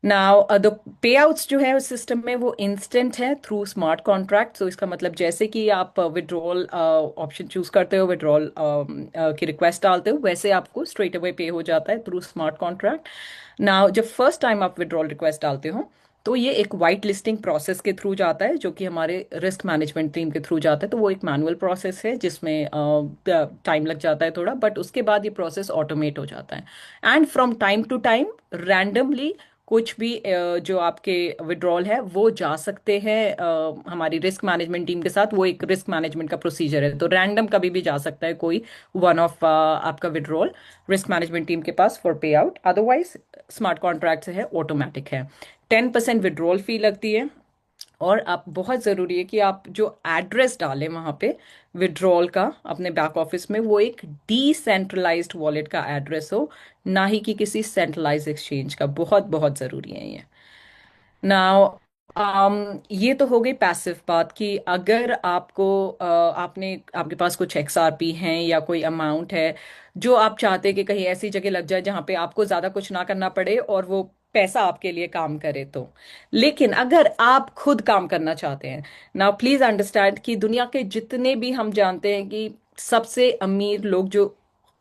Now the pay outs जो है उस सिस्टम में वो इंस्टेंट है थ्रू स्मार्ट कॉन्ट्रैक्ट। तो इसका मतलब जैसे कि आप विड्रॉल ऑप्शन चूज करते हो, विड्रॉल की रिक्वेस्ट डालते हो, वैसे आपको स्ट्रेट अवे पे हो जाता है थ्रू स्मार्ट कॉन्ट्रैक्ट। नाउ जब फर्स्ट टाइम आप विड्रॉल रिक्वेस्ट डालते हो तो ये एक वाइट लिस्टिंग प्रोसेस के थ्रू जाता है, जो कि हमारे रिस्क मैनेजमेंट टीम के थ्रू जाता है। तो वो एक मैनुअल प्रोसेस है जिसमें टाइम लग जाता है थोड़ा, बट उसके बाद ये प्रोसेस ऑटोमेट हो जाता है। And from time to time randomly कुछ भी जो आपके विड्रॉल है वो जा सकते हैं हमारी रिस्क मैनेजमेंट टीम के साथ। वो एक रिस्क मैनेजमेंट का प्रोसीजर है, तो रैंडम कभी भी जा सकता है कोई वन ऑफ आपका विड्रॉल रिस्क मैनेजमेंट टीम के पास for payout. Otherwise smart contract से है, ऑटोमेटिक है। 10% विड्रॉल फी लगती है। और आप बहुत ज़रूरी है कि आप जो एड्रेस डालें वहाँ पे विड्रॉल का अपने बैक ऑफिस में, वो एक डिसेंट्रलाइज्ड वॉलेट का एड्रेस हो, ना ही कि किसी सेंट्रलाइज एक्सचेंज का। बहुत बहुत ज़रूरी है ये। नाउ ये तो हो गई पैसिव बात कि अगर आपको आपने आपके पास कुछ XRP हैं या कोई अमाउंट है जो आप चाहते हैं कि कहीं ऐसी जगह लग जाए जहां पे आपको ज़्यादा कुछ ना करना पड़े और वो पैसा आपके लिए काम करे तो। लेकिन अगर आप खुद काम करना चाहते हैं, नाउ प्लीज अंडरस्टैंड कि दुनिया के जितने भी हम जानते हैं कि सबसे अमीर लोग जो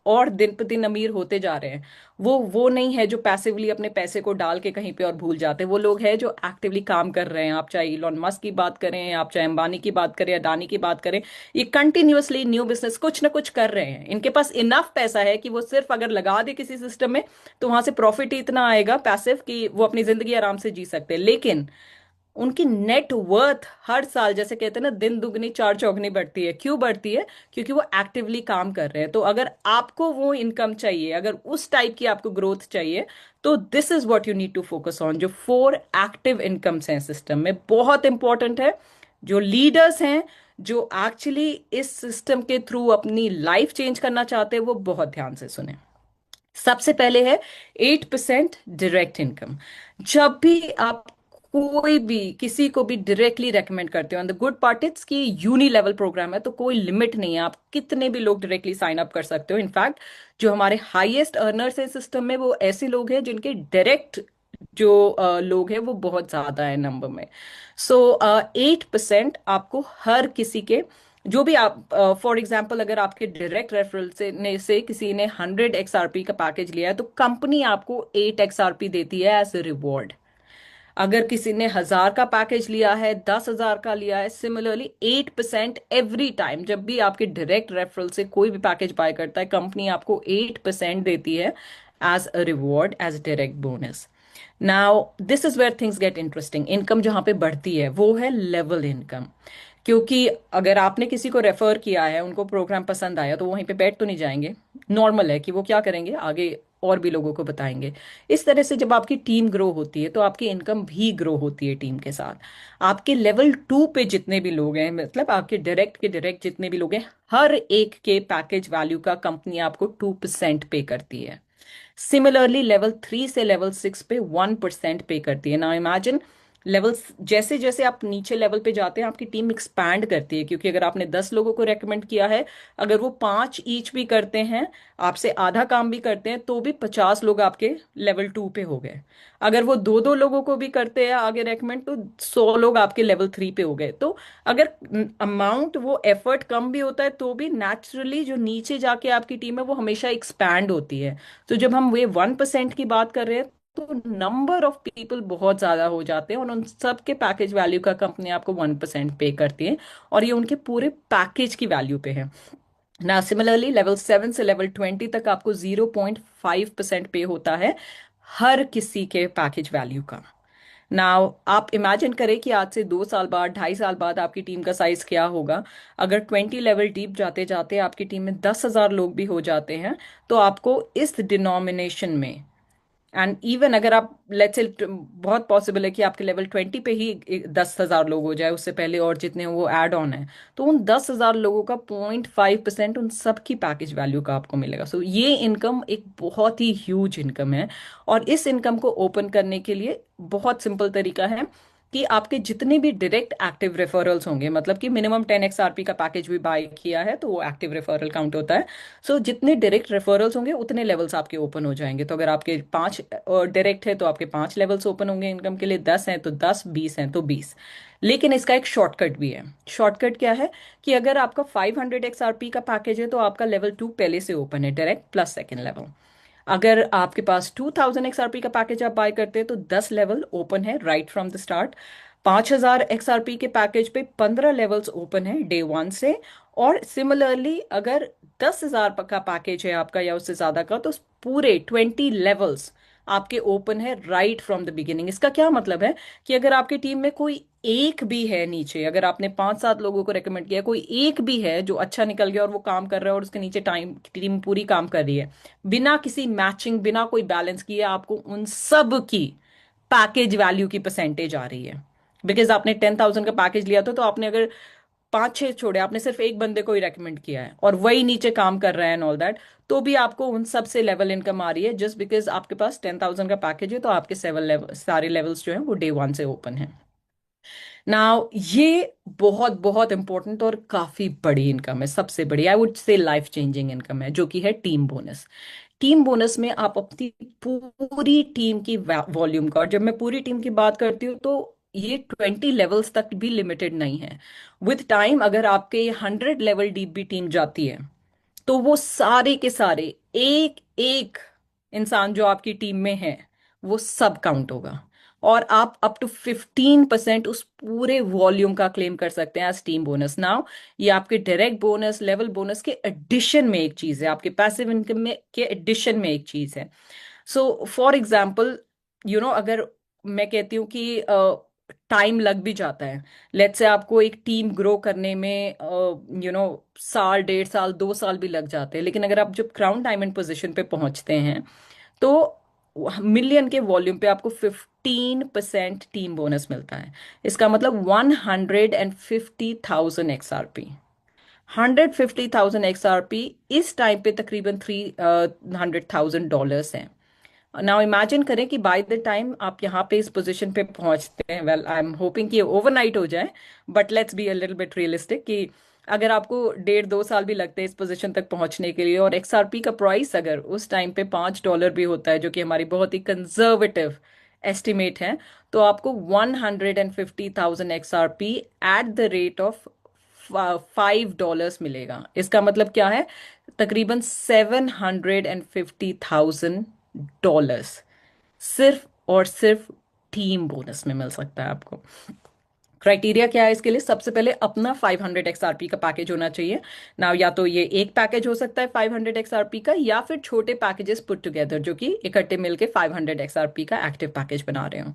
और दिन पर दिन अमीर होते जा रहे हैं, वो नहीं है जो पैसिवली अपने पैसे को डाल के कहीं पे और भूल जाते हैं। वो लोग हैं जो एक्टिवली काम कर रहे हैं। आप चाहे इलॉन मस्क की बात करें, आप चाहे अंबानी की बात करें, अडानी की बात करें, ये कंटिन्यूअसली न्यू बिजनेस कुछ ना कुछ कर रहे हैं। इनके पास इनफ पैसा है कि वो सिर्फ अगर लगा दे किसी सिस्टम में तो वहां से प्रॉफिट ही इतना आएगा पैसिव कि वो अपनी जिंदगी आराम से जी सकते हैं। लेकिन उनकी नेट वर्थ हर साल, जैसे कहते हैं ना, दिन दुगनी चार चौगनी बढ़ती है। क्यों बढ़ती है? क्योंकि वो एक्टिवली काम कर रहे हैं। तो अगर आपको वो इनकम चाहिए, अगर उस टाइप की आपको ग्रोथ चाहिए, तो this is what you need to focus on. जो 4 एक्टिव इनकम्स हैं सिस्टम में, बहुत इंपॉर्टेंट है। जो लीडर्स हैं, जो एक्चुअली इस सिस्टम के थ्रू अपनी लाइफ चेंज करना चाहते हैं, वो बहुत ध्यान से सुने। सबसे पहले है 8% डायरेक्ट इनकम। जब भी आप कोई भी किसी को भी डायरेक्टली रेकमेंड करते हो, द गुड पार्ट इट्स की यूनी लेवल प्रोग्राम है, तो कोई लिमिट नहीं है, आप कितने भी लोग डायरेक्टली साइन अप कर सकते हो। इनफैक्ट जो हमारे हाईएस्ट अर्नर्स हैं सिस्टम में, वो ऐसे लोग हैं जिनके डायरेक्ट जो लोग हैं वो बहुत ज्यादा है नंबर में। सो 8% आपको हर किसी के, जो भी आप फॉर एग्जाम्पल अगर आपके डायरेक्ट रेफरल से किसी ने 100 XRP का पैकेज लिया है, तो कंपनी आपको 8 XRP देती है एज ए रिवॉर्ड। अगर किसी ने 1,000 का पैकेज लिया है, 10,000 का लिया है, सिमिलरली 8% एवरी टाइम जब भी आपके डायरेक्ट रेफरल से कोई भी पैकेज बाय करता है, कंपनी आपको 8% देती है as a reward, as direct bonus. Now this is where things get interesting. Income जहां पे बढ़ती है वो है लेवल इनकम। क्योंकि अगर आपने किसी को रेफर किया है, उनको प्रोग्राम पसंद आया, तो वो वहीं पे बैठ तो नहीं जाएंगे। नॉर्मल है कि वो क्या करेंगे, आगे और भी लोगों को बताएंगे। इस तरह से जब आपकी टीम ग्रो होती है तो आपकी इनकम भी ग्रो होती है टीम के साथ। आपके लेवल 2 पे जितने भी लोग हैं, मतलब आपके डायरेक्ट के डायरेक्ट जितने भी लोग हैं, हर एक के पैकेज वैल्यू का कंपनी आपको 2% पे करती है। सिमिलरली लेवल 3 से लेवल 6 पे 1% पे करती है। ना इमेजिन, लेवल जैसे जैसे आप नीचे लेवल पे जाते हैं आपकी टीम एक्सपैंड करती है, क्योंकि अगर आपने 10 लोगों को रेकमेंड किया है, अगर वो 5 ईच भी करते हैं, आपसे आधा काम भी करते हैं, तो भी 50 लोग आपके लेवल 2 पे हो गए। अगर वो दो दो लोगों को भी करते हैं आगे रेकमेंड, तो 100 लोग आपके लेवल 3 पे हो गए। तो अगर अमाउंट वो एफर्ट कम भी होता है, तो भी नेचुरली जो नीचे जाके आपकी टीम है वो हमेशा एक्सपैंड होती है। तो जब हम वे 1% की बात कर रहे हैं, तो नंबर ऑफ पीपल बहुत ज्यादा हो जाते हैं, और उन सब के पैकेज वैल्यू का कंपनी आपको 1% पे करती है। और ये उनके पूरे पैकेज की वैल्यू पे है ना। सिमिलरली लेवल 7 से लेवल 20 तक आपको 0.5% पे होता है हर किसी के पैकेज वैल्यू का। नाउ आप इमेजिन करें कि आज से 2 साल बाद, 2.5 साल बाद आपकी टीम का साइज क्या होगा। अगर 20 लेवल डीप जाते जाते आपकी टीम में 10,000 लोग भी हो जाते हैं, तो आपको इस डिनोमिनेशन में, एंड इवन अगर आप लेट्स से, बहुत पॉसिबल है कि आपके लेवल 20 पे ही 10,000 लोग हो जाए, उससे पहले और जितने वो ऐड ऑन है, तो उन 10,000 लोगों का 0.5% उन सब की पैकेज वैल्यू का आपको मिलेगा। सो ये इनकम एक बहुत ही ह्यूज इनकम है। और इस इनकम को ओपन करने के लिए बहुत सिंपल तरीका है कि आपके जितने भी डायरेक्ट एक्टिव रेफरल्स होंगे, मतलब कि मिनिमम 10 XRP का पैकेज भी बाय किया है तो वो एक्टिव रेफरल काउंट होता है। सो जितने डायरेक्ट रेफरल्स होंगे उतने लेवल्स आपके ओपन हो जाएंगे। तो अगर आपके 5 डायरेक्ट है तो आपके 5 लेवल्स ओपन होंगे इनकम के लिए, 10 हैं तो 10, 20 हैं तो 20। लेकिन इसका एक शॉर्टकट भी है। शॉर्टकट क्या है कि अगर आपका 500 XRP का पैकेज है तो आपका लेवल 2 पहले से ओपन है, डायरेक्ट प्लस सेकेंड लेवल। अगर आपके पास 2000 XRP का पैकेज आप बाय करते हैं तो 10 लेवल ओपन है right from the start. 5000 XRP के पैकेज पे 15 लेवल्स ओपन है डे 1 से। और सिमिलरली अगर 10,000 का पैकेज है आपका या उससे ज्यादा का, तो पूरे 20 लेवल्स आपके ओपन है राइट फ्रॉम द बिगिनिंग। इसका क्या मतलब है कि अगर आपकी टीम में कोई एक भी है नीचे, अगर आपने 5-7 लोगों को रेकमेंड किया, कोई एक भी है जो अच्छा निकल गया और वो काम कर रहा है और उसके नीचे टाइम टीम पूरी काम कर रही है, बिना किसी मैचिंग, बिना कोई बैलेंस किए, आपको उन सब की पैकेज वैल्यू की परसेंटेज आ रही है। बिकॉज आपने 10,000 का पैकेज लिया था, तो आपने अगर 5-6 छोड़े, आपने सिर्फ एक बंदे को ही रेकमेंड किया है और वही नीचे काम कर रहा है एंड ऑल दैट, तो भी आपको उन सब से लेवल इनकम आ रही है, जस्ट बिकॉज आपके पास 10,000 का पैकेज है, तो आपके 7 लेवल सारे लेवल्स जो हैं वो डे 1 से ओपन है। नाउ ये बहुत बहुत इंपॉर्टेंट और काफी बड़ी इनकम है, सबसे बड़ी, आई वुड से लाइफ चेंजिंग इनकम है, जो कि है टीम बोनस। टीम बोनस में आप अपनी पूरी टीम की वॉल्यूम का, और जब मैं पूरी टीम की बात करती हूँ तो ये 20 लेवल्स तक भी लिमिटेड नहीं है। विथ टाइम अगर आपके 100 लेवल डीप भी टीम जाती है, तो वो सारे के सारे, एक एक इंसान जो आपकी टीम में है, वो सब काउंट होगा। और आप अप टू 15% उस पूरे वॉल्यूम का क्लेम कर सकते हैं एज टीम बोनस। नाउ ये आपके डायरेक्ट बोनस, लेवल बोनस के एडिशन में एक चीज है, आपके पैसिव इनकम में के एडिशन में एक चीज है। सो फॉर एग्जाम्पल, अगर मैं कहती हूँ कि टाइम लग भी जाता है, लेट्स से आपको एक टीम ग्रो करने में साल, 1.5 साल, 2 साल भी लग जाते हैं, लेकिन अगर आप जब क्राउन डायमंड पोजीशन पे पहुंचते हैं, तो मिलियन के वॉल्यूम पे आपको 15% टीम बोनस मिलता है। इसका मतलब 150,000 XRP। 150,000 XRP इस टाइम पे तकरीबन $300,000 है। नाउ इमेजिन करें कि बाय द टाइम आप यहाँ पे इस पोजीशन पे पहुंचते हैं, वेल आई एम होपिंग कि ये ओवरनाइट हो जाए, but let's be a little bit realistic कि अगर आपको 1.5-2 साल भी लगते हैं इस पोजीशन तक पहुंचने के लिए, और XRP का प्राइस अगर उस टाइम पे $5 भी होता है, जो कि हमारी बहुत ही कंजर्वेटिव एस्टिमेट है, तो आपको 150,000 XRP at the rate of $5 मिलेगा। इसका मतलब क्या है, तकरीबन $750,000 सिर्फ और सिर्फ टीम बोनस में मिल सकता है आपको। क्राइटेरिया क्या है इसके लिए, सबसे पहले अपना 500 XRP का पैकेज होना चाहिए ना। या तो ये एक पैकेज हो सकता है 500 XRP का, या फिर छोटे पैकेजेस पुट टुगेदर जो कि इकट्ठे मिलके 500 XRP का एक्टिव पैकेज बना रहे हो।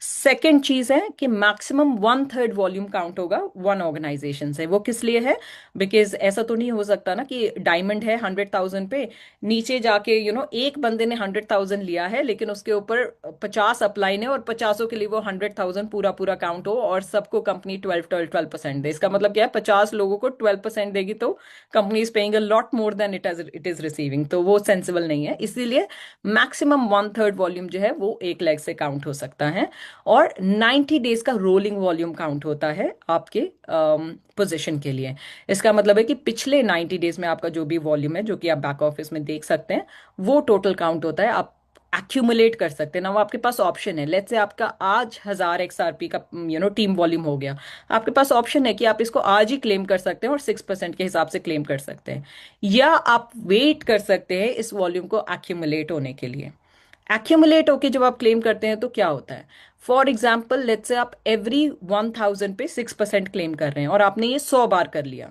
सेकेंड चीज है कि maximum one third volume count होगा वन ऑर्गेनाइजेशन से। वो किस लिए है? बिकॉज ऐसा तो नहीं हो सकता ना कि डायमंड है 100,000 पे, नीचे जाके एक बंदे ने 100,000 लिया है लेकिन उसके ऊपर 50 अपलाइन है और 50 के लिए वो 100,000 पूरा पूरा काउंट हो और सबको कंपनी 12-12-12% दे। इसका मतलब क्या है? 50 लोगों को 12% देगी तो company is paying a lot more than it is receiving, तो वो सेंसिबल नहीं है। इसीलिए मैक्सिमम वन थर्ड वॉल्यूम जो है वो एक लेग से काउंट हो सकता है। और 90 डेज का रोलिंग वॉल्यूम काउंट होता है आपके पोजीशन के लिए। इसका मतलब है कि पिछले 90 डेज में आपका जो भी वॉल्यूम है, जो कि आप बैक ऑफिस में देख सकते हैं, वो टोटल काउंट होता है। आप एक्यूमुलेट कर सकते हैं ना, वो आपके पास ऑप्शन है। लेट्स से आपका आज 1000 XRP का टीम वॉल्यूम हो गया, आपके पास ऑप्शन है कि आप इसको आज ही क्लेम कर सकते हैं और 6% के हिसाब से क्लेम कर सकते हैं, या आप वेट कर सकते हैं इस वॉल्यूम को एक्यूमुलेट होने के लिए। एक्यूमुलेट होके जब आप क्लेम करते हैं तो क्या होता है? फॉर एग्जाम्पल लेट्स से आप एवरी 1000 पे 6% क्लेम कर रहे हैं और आपने ये 100 बार कर लिया।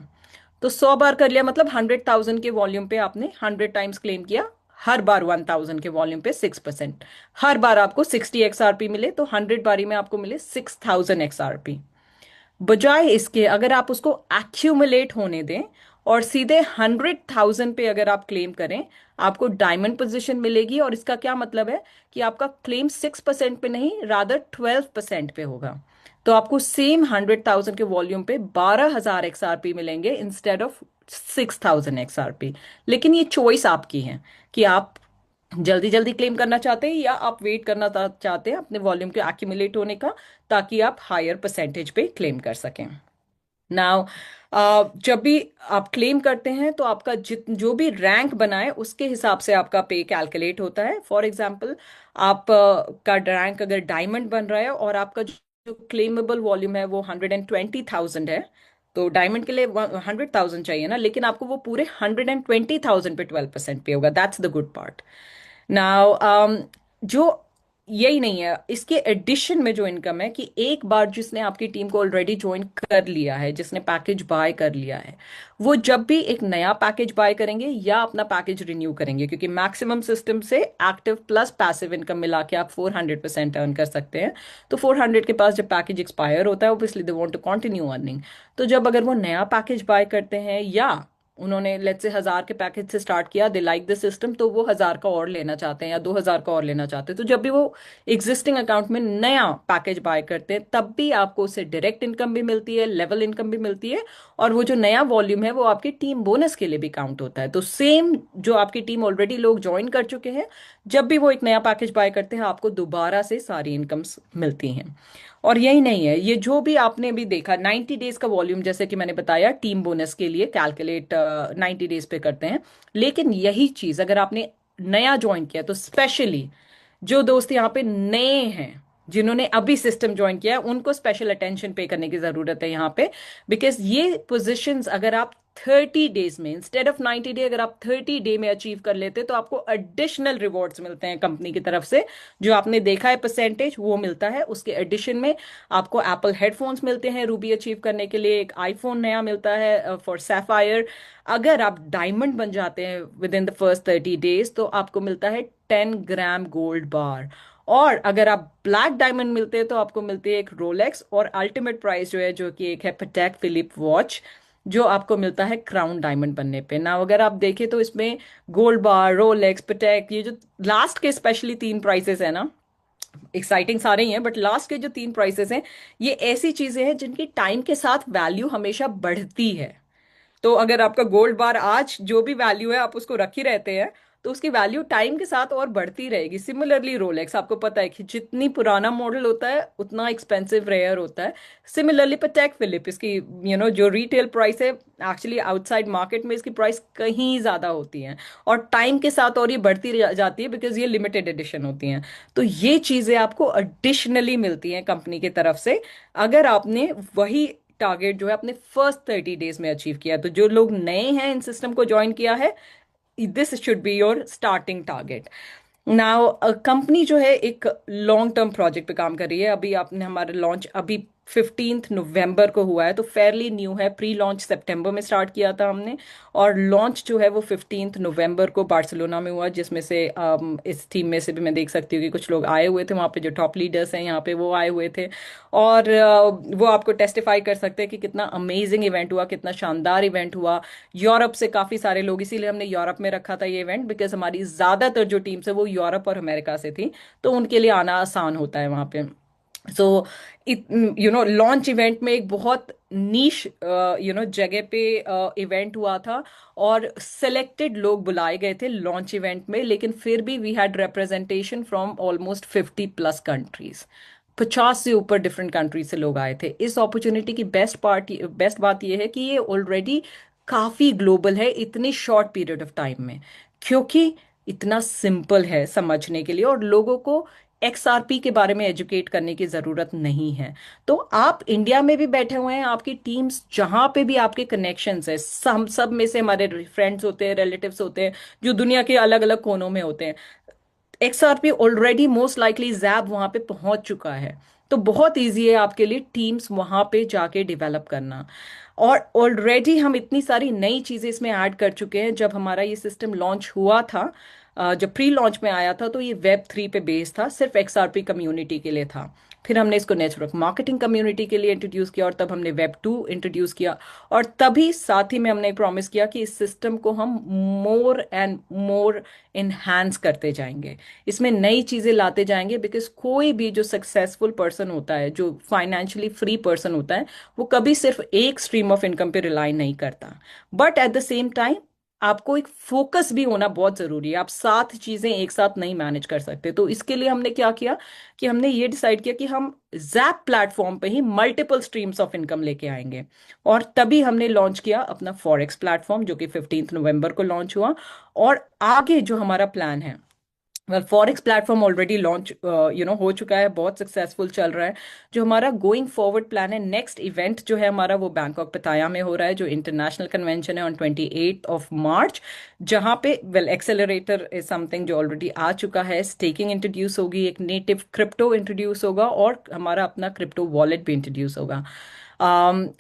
तो 100 बार कर लिया मतलब 100,000 के वॉल्यूम पे आपने 100 टाइम्स क्लेम किया। हर बार 1000 के वॉल्यूम पे 6%। हर बार आपको 60 XRP मिले तो 100 बारी में आपको मिले 6000 XRP। बजाय इसके अगर आप उसको एक्यूमुलेट होने दें और सीधे 100,000 पे अगर आप क्लेम करें, आपको डायमंड पोजीशन मिलेगी। और इसका क्या मतलब है कि आपका क्लेम 6% पे नहीं, रादर 12% पे होगा। तो आपको सेम 100,000 के वॉल्यूम पे 12,000 XRP मिलेंगे इंस्टेड ऑफ 6,000 XRP। लेकिन ये चॉइस आपकी है कि आप जल्दी जल्दी क्लेम करना चाहते हैं या आप वेट करना चाहते हैं अपने वॉल्यूम के एक्यूमुलेट होने का, ताकि आप हायर परसेंटेज पे क्लेम कर सकें। नाउ जब भी आप क्लेम करते हैं तो आपका जित जो भी रैंक बनाए उसके हिसाब से आपका पे कैलकुलेट होता है। फॉर एग्जांपल आप का रैंक अगर डायमंड बन रहा है और आपका जो क्लेमेबल वॉल्यूम है वो 120,000 है, तो डायमंड के लिए 100,000 चाहिए ना, लेकिन आपको वो पूरे 120,000 पे 12% पे होगा। That's the good part. Now जो यही नहीं है, इसके एडिशन में जो इनकम है कि एक बार जिसने आपकी टीम को ऑलरेडी ज्वाइन कर लिया है, जिसने पैकेज बाय कर लिया है, वो जब भी एक नया पैकेज बाय करेंगे या अपना पैकेज रिन्यू करेंगे, क्योंकि मैक्सिमम सिस्टम से एक्टिव प्लस पैसिव इनकम मिला के आप 400% अर्न कर सकते हैं। तो 400 के पास जब पैकेज एक्सपायर होता है, obviously they want to continue earning. तो जब अगर वो नया पैकेज बाय करते हैं या उन्होंने लेट्स से 1000 के पैकेज से स्टार्ट किया, दे लाइक द सिस्टम, तो वो 1000 का और लेना चाहते हैं या 2000 का और लेना चाहते हैं, तो जब भी वो एग्जिस्टिंग अकाउंट में नया पैकेज बाय करते हैं तब भी आपको उससे डायरेक्ट इनकम भी मिलती है, लेवल इनकम भी मिलती है। और वो जो नया वॉल्यूम है वो आपकी टीम बोनस के लिए भी काउंट होता है। तो सेम जो आपकी टीम ऑलरेडी लोग ज्वाइन कर चुके हैं, जब भी वो एक नया पैकेज बाय करते हैं आपको दोबारा से सारी इनकम्स मिलती हैं। और यही नहीं है, ये जो भी आपने भी देखा 90 डेज का वॉल्यूम, जैसे कि मैंने बताया टीम बोनस के लिए कैलकुलेट 90 डेज पे करते हैं। लेकिन यही चीज अगर आपने नया ज्वाइन किया तो स्पेशली जो दोस्त यहाँ पे नए हैं, जिन्होंने अभी सिस्टम ज्वाइन किया है, उनको स्पेशल अटेंशन पे करने की जरूरत है यहाँ पे। बिकॉज ये पोजीशंस अगर आप 30 डेज में इंस्टेड ऑफ 90 डे, अगर आप 30 डे में अचीव कर लेते तो आपको एडिशनल रिवॉर्ड्स मिलते हैं कंपनी की तरफ से। जो आपने देखा है परसेंटेज वो मिलता है, उसके एडिशन में आपको एप्पल हेडफोन्स मिलते हैं रूबी अचीव करने के लिए, एक आईफोन नया मिलता है फॉर सैफायर। अगर आप डायमंड बन जाते हैं with in the first 30 days तो आपको मिलता है 10 ग्राम गोल्ड बार। और अगर आप ब्लैक डायमंड मिलते हैं तो आपको मिलती है एक रोलेक्स, और अल्टीमेट प्राइस जो है, जो कि एक है पटेक फिलिप वॉच, जो आपको मिलता है क्राउन डायमंड बनने पे ना। अगर आप देखें तो इसमें गोल्ड बार, रोलेक्स, पटेक, ये जो लास्ट के स्पेशली 3 प्राइसेस है ना, एक्साइटिंग सारे ही हैं बट लास्ट के जो 3 प्राइसेस हैं, ये ऐसी चीजें हैं जिनकी टाइम के साथ वैल्यू हमेशा बढ़ती है। तो अगर आपका गोल्ड बार आज जो भी वैल्यू है आप उसको रख ही रहते हैं, तो उसकी वैल्यू टाइम के साथ और बढ़ती रहेगी। सिमिलरली रोलेक्स, आपको पता है कि जितनी पुराना मॉडल होता है उतना एक्सपेंसिव रेयर होता है। सिमिलरली पटेक फिलिप, इसकी जो रिटेल प्राइस है, एक्चुअली आउटसाइड मार्केट में इसकी प्राइस कहीं ज्यादा होती है और टाइम के साथ और ये बढ़ती जाती है बिकॉज ये लिमिटेड एडिशन होती हैं। तो ये चीजें आपको एडिशनली मिलती हैं कंपनी की तरफ से अगर आपने वही टारगेट जो है अपने फर्स्ट 30 डेज में अचीव किया। तो जो लोग नए हैं इन सिस्टम को ज्वाइन किया है, this should be your starting target. Now company जो है एक लॉन्ग टर्म प्रोजेक्ट पे काम कर रही है। अभी आपने हमारा लॉन्च अभी 15 नवंबर को हुआ है, तो फेयरली न्यू है। प्री लॉन्च सितंबर में स्टार्ट किया था हमने, और लॉन्च जो है वो 15 नवंबर को बार्सिलोना में हुआ, जिसमें से इस टीम में से भी मैं देख सकती हूँ कि कुछ लोग आए हुए थे वहाँ पे, जो टॉप लीडर्स हैं यहाँ पे वो आए हुए थे। और वो आपको टेस्टिफाई कर सकते हैं कि कितना अमेजिंग इवेंट हुआ, कितना शानदार इवेंट हुआ। यूरोप से काफ़ी सारे लोग, इसीलिए हमने यूरोप में रखा था ये इवेंट, बिकॉज हमारी ज़्यादातर जो टीम्स है वो यूरोप और अमेरिका से थी, तो उनके लिए आना आसान होता है वहाँ पे। सो लॉन्च इवेंट में एक बहुत नीश जगह पे इवेंट हुआ था, और सिलेक्टेड लोग बुलाए गए थे लॉन्च इवेंट में, लेकिन फिर भी we had representation from almost 50+ countries. 50 से ऊपर डिफरेंट कंट्री से लोग आए थे। इस अपॉर्चुनिटी की बेस्ट बात यह है कि ये ऑलरेडी काफी ग्लोबल है इतनी शॉर्ट पीरियड ऑफ टाइम में, क्योंकि इतना सिंपल है समझने के लिए, और लोगों को XRP के बारे में एजुकेट करने की जरूरत नहीं है। तो आप इंडिया में भी बैठे हुए हैं, आपकी टीम्स जहां पे भी आपके कनेक्शंस है, हम सब में से हमारे फ्रेंड्स होते हैं, रिलेटिव्स होते हैं, जो दुनिया के अलग अलग कोनों में होते हैं। XRP ऑलरेडी मोस्ट लाइकली जैब वहां पे पहुंच चुका है, तो बहुत इजी है आपके लिए टीम्स वहां पे जाके डेवलप करना। और ऑलरेडी हम इतनी सारी नई चीजें इसमें ऐड कर चुके हैं। जब हमारा ये सिस्टम लॉन्च हुआ था, जब प्री लॉन्च में आया था, तो ये Web3 पे बेस्ड था, सिर्फ XRP कम्युनिटी के लिए था। फिर हमने इसको नेटवर्क मार्केटिंग कम्युनिटी के लिए इंट्रोड्यूस किया, और तब हमने Web2 इंट्रोड्यूस किया। और तभी साथ ही में हमने प्रॉमिस किया कि इस सिस्टम को हम मोर एंड मोर इन्हांस करते जाएंगे, इसमें नई चीजें लाते जाएंगे, बिकॉज कोई भी जो सक्सेसफुल पर्सन होता है, जो फाइनेंशियली फ्री पर्सन होता है, वो कभी सिर्फ एक स्ट्रीम ऑफ इनकम पे रिलाई नहीं करता। But at the same time आपको एक फोकस भी होना बहुत जरूरी है। आप सात चीजें एक साथ नहीं मैनेज कर सकते। तो इसके लिए हमने क्या किया कि हमने ये डिसाइड किया कि हम जैप प्लेटफॉर्म पे ही मल्टीपल स्ट्रीम्स ऑफ इनकम लेके आएंगे। और तभी हमने लॉन्च किया अपना फॉरेक्स प्लेटफॉर्म, जो कि 15 नवंबर को लॉन्च हुआ। और आगे जो हमारा प्लान है, well, forex platform already launch हो चुका है, बहुत सक्सेसफुल चल रहा है। जो हमारा गोइंग फॉरवर्ड प्लान है, नेक्स्ट इवेंट जो है हमारा, वो बैंकॉक पताया में हो रहा है, जो इंटरनेशनल कन्वेंशन है, ऑन 28 मार्च, जहाँ पे वेल एक्सेलरेटर इज समथिंग जो ऑलरेडी आ चुका है। स्टेकिंग इंट्रोड्यूस होगी, एक नेटिव क्रिप्टो इंट्रोड्यूस होगा, और हमारा अपना क्रिप्टो वॉलेट भी इंट्रोड्यूस होगा।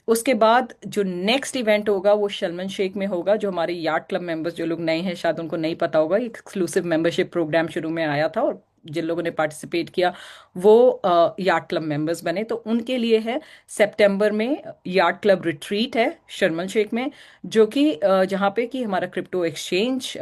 उसके बाद जो नेक्स्ट इवेंट होगा वो शर्मन शेख में होगा, जो हमारे यार्ड क्लब मेंबर्स, जो लोग नए हैं शायद उनको नहीं पता होगा, एक्सक्लूसिव मेंबरशिप प्रोग्राम शुरू में आया था, और जिन लोगों ने पार्टिसिपेट किया वो यार्ड क्लब मेंबर्स बने, तो उनके लिए है सितंबर में यार्ड क्लब रिट्रीट है शर्मन शेख में, जो कि जहाँ पे कि हमारा क्रिप्टो एक्सचेंज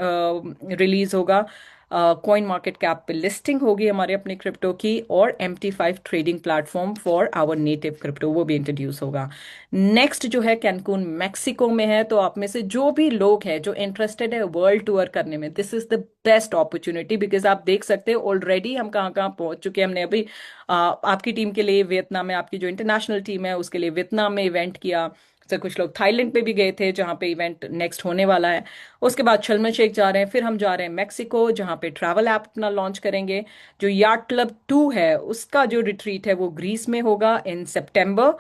रिलीज होगा, कॉइन मार्केट कैप पे लिस्टिंग होगी हमारे अपने क्रिप्टो की, और MT5 trading platform for our native crypto वो भी इंट्रोड्यूस होगा। नेक्स्ट जो है कैनकून मैक्सिको में है। तो आप में से जो भी लोग हैं जो इंटरेस्टेड है वर्ल्ड टूर करने में, this is the best opportunity, because आप देख सकते हैं ऑलरेडी हम कहाँ कहाँ पहुंच चुके हैं। हमने अभी आपकी टीम के लिए वियतनाम में, आपकी जो इंटरनेशनल टीम है उसके लिए वियतनाम में इवेंट किया। तो कुछ लोग थाईलैंड पे भी गए थे, जहाँ पे इवेंट नेक्स्ट होने वाला है। उसके बाद शर्म शेख जा रहे हैं, फिर हम जा रहे हैं मैक्सिको, जहाँ पे ट्रैवल ऐप अपना लॉन्च करेंगे। जो यार्ड क्लब 2 है उसका जो रिट्रीट है वो ग्रीस में होगा इन सितंबर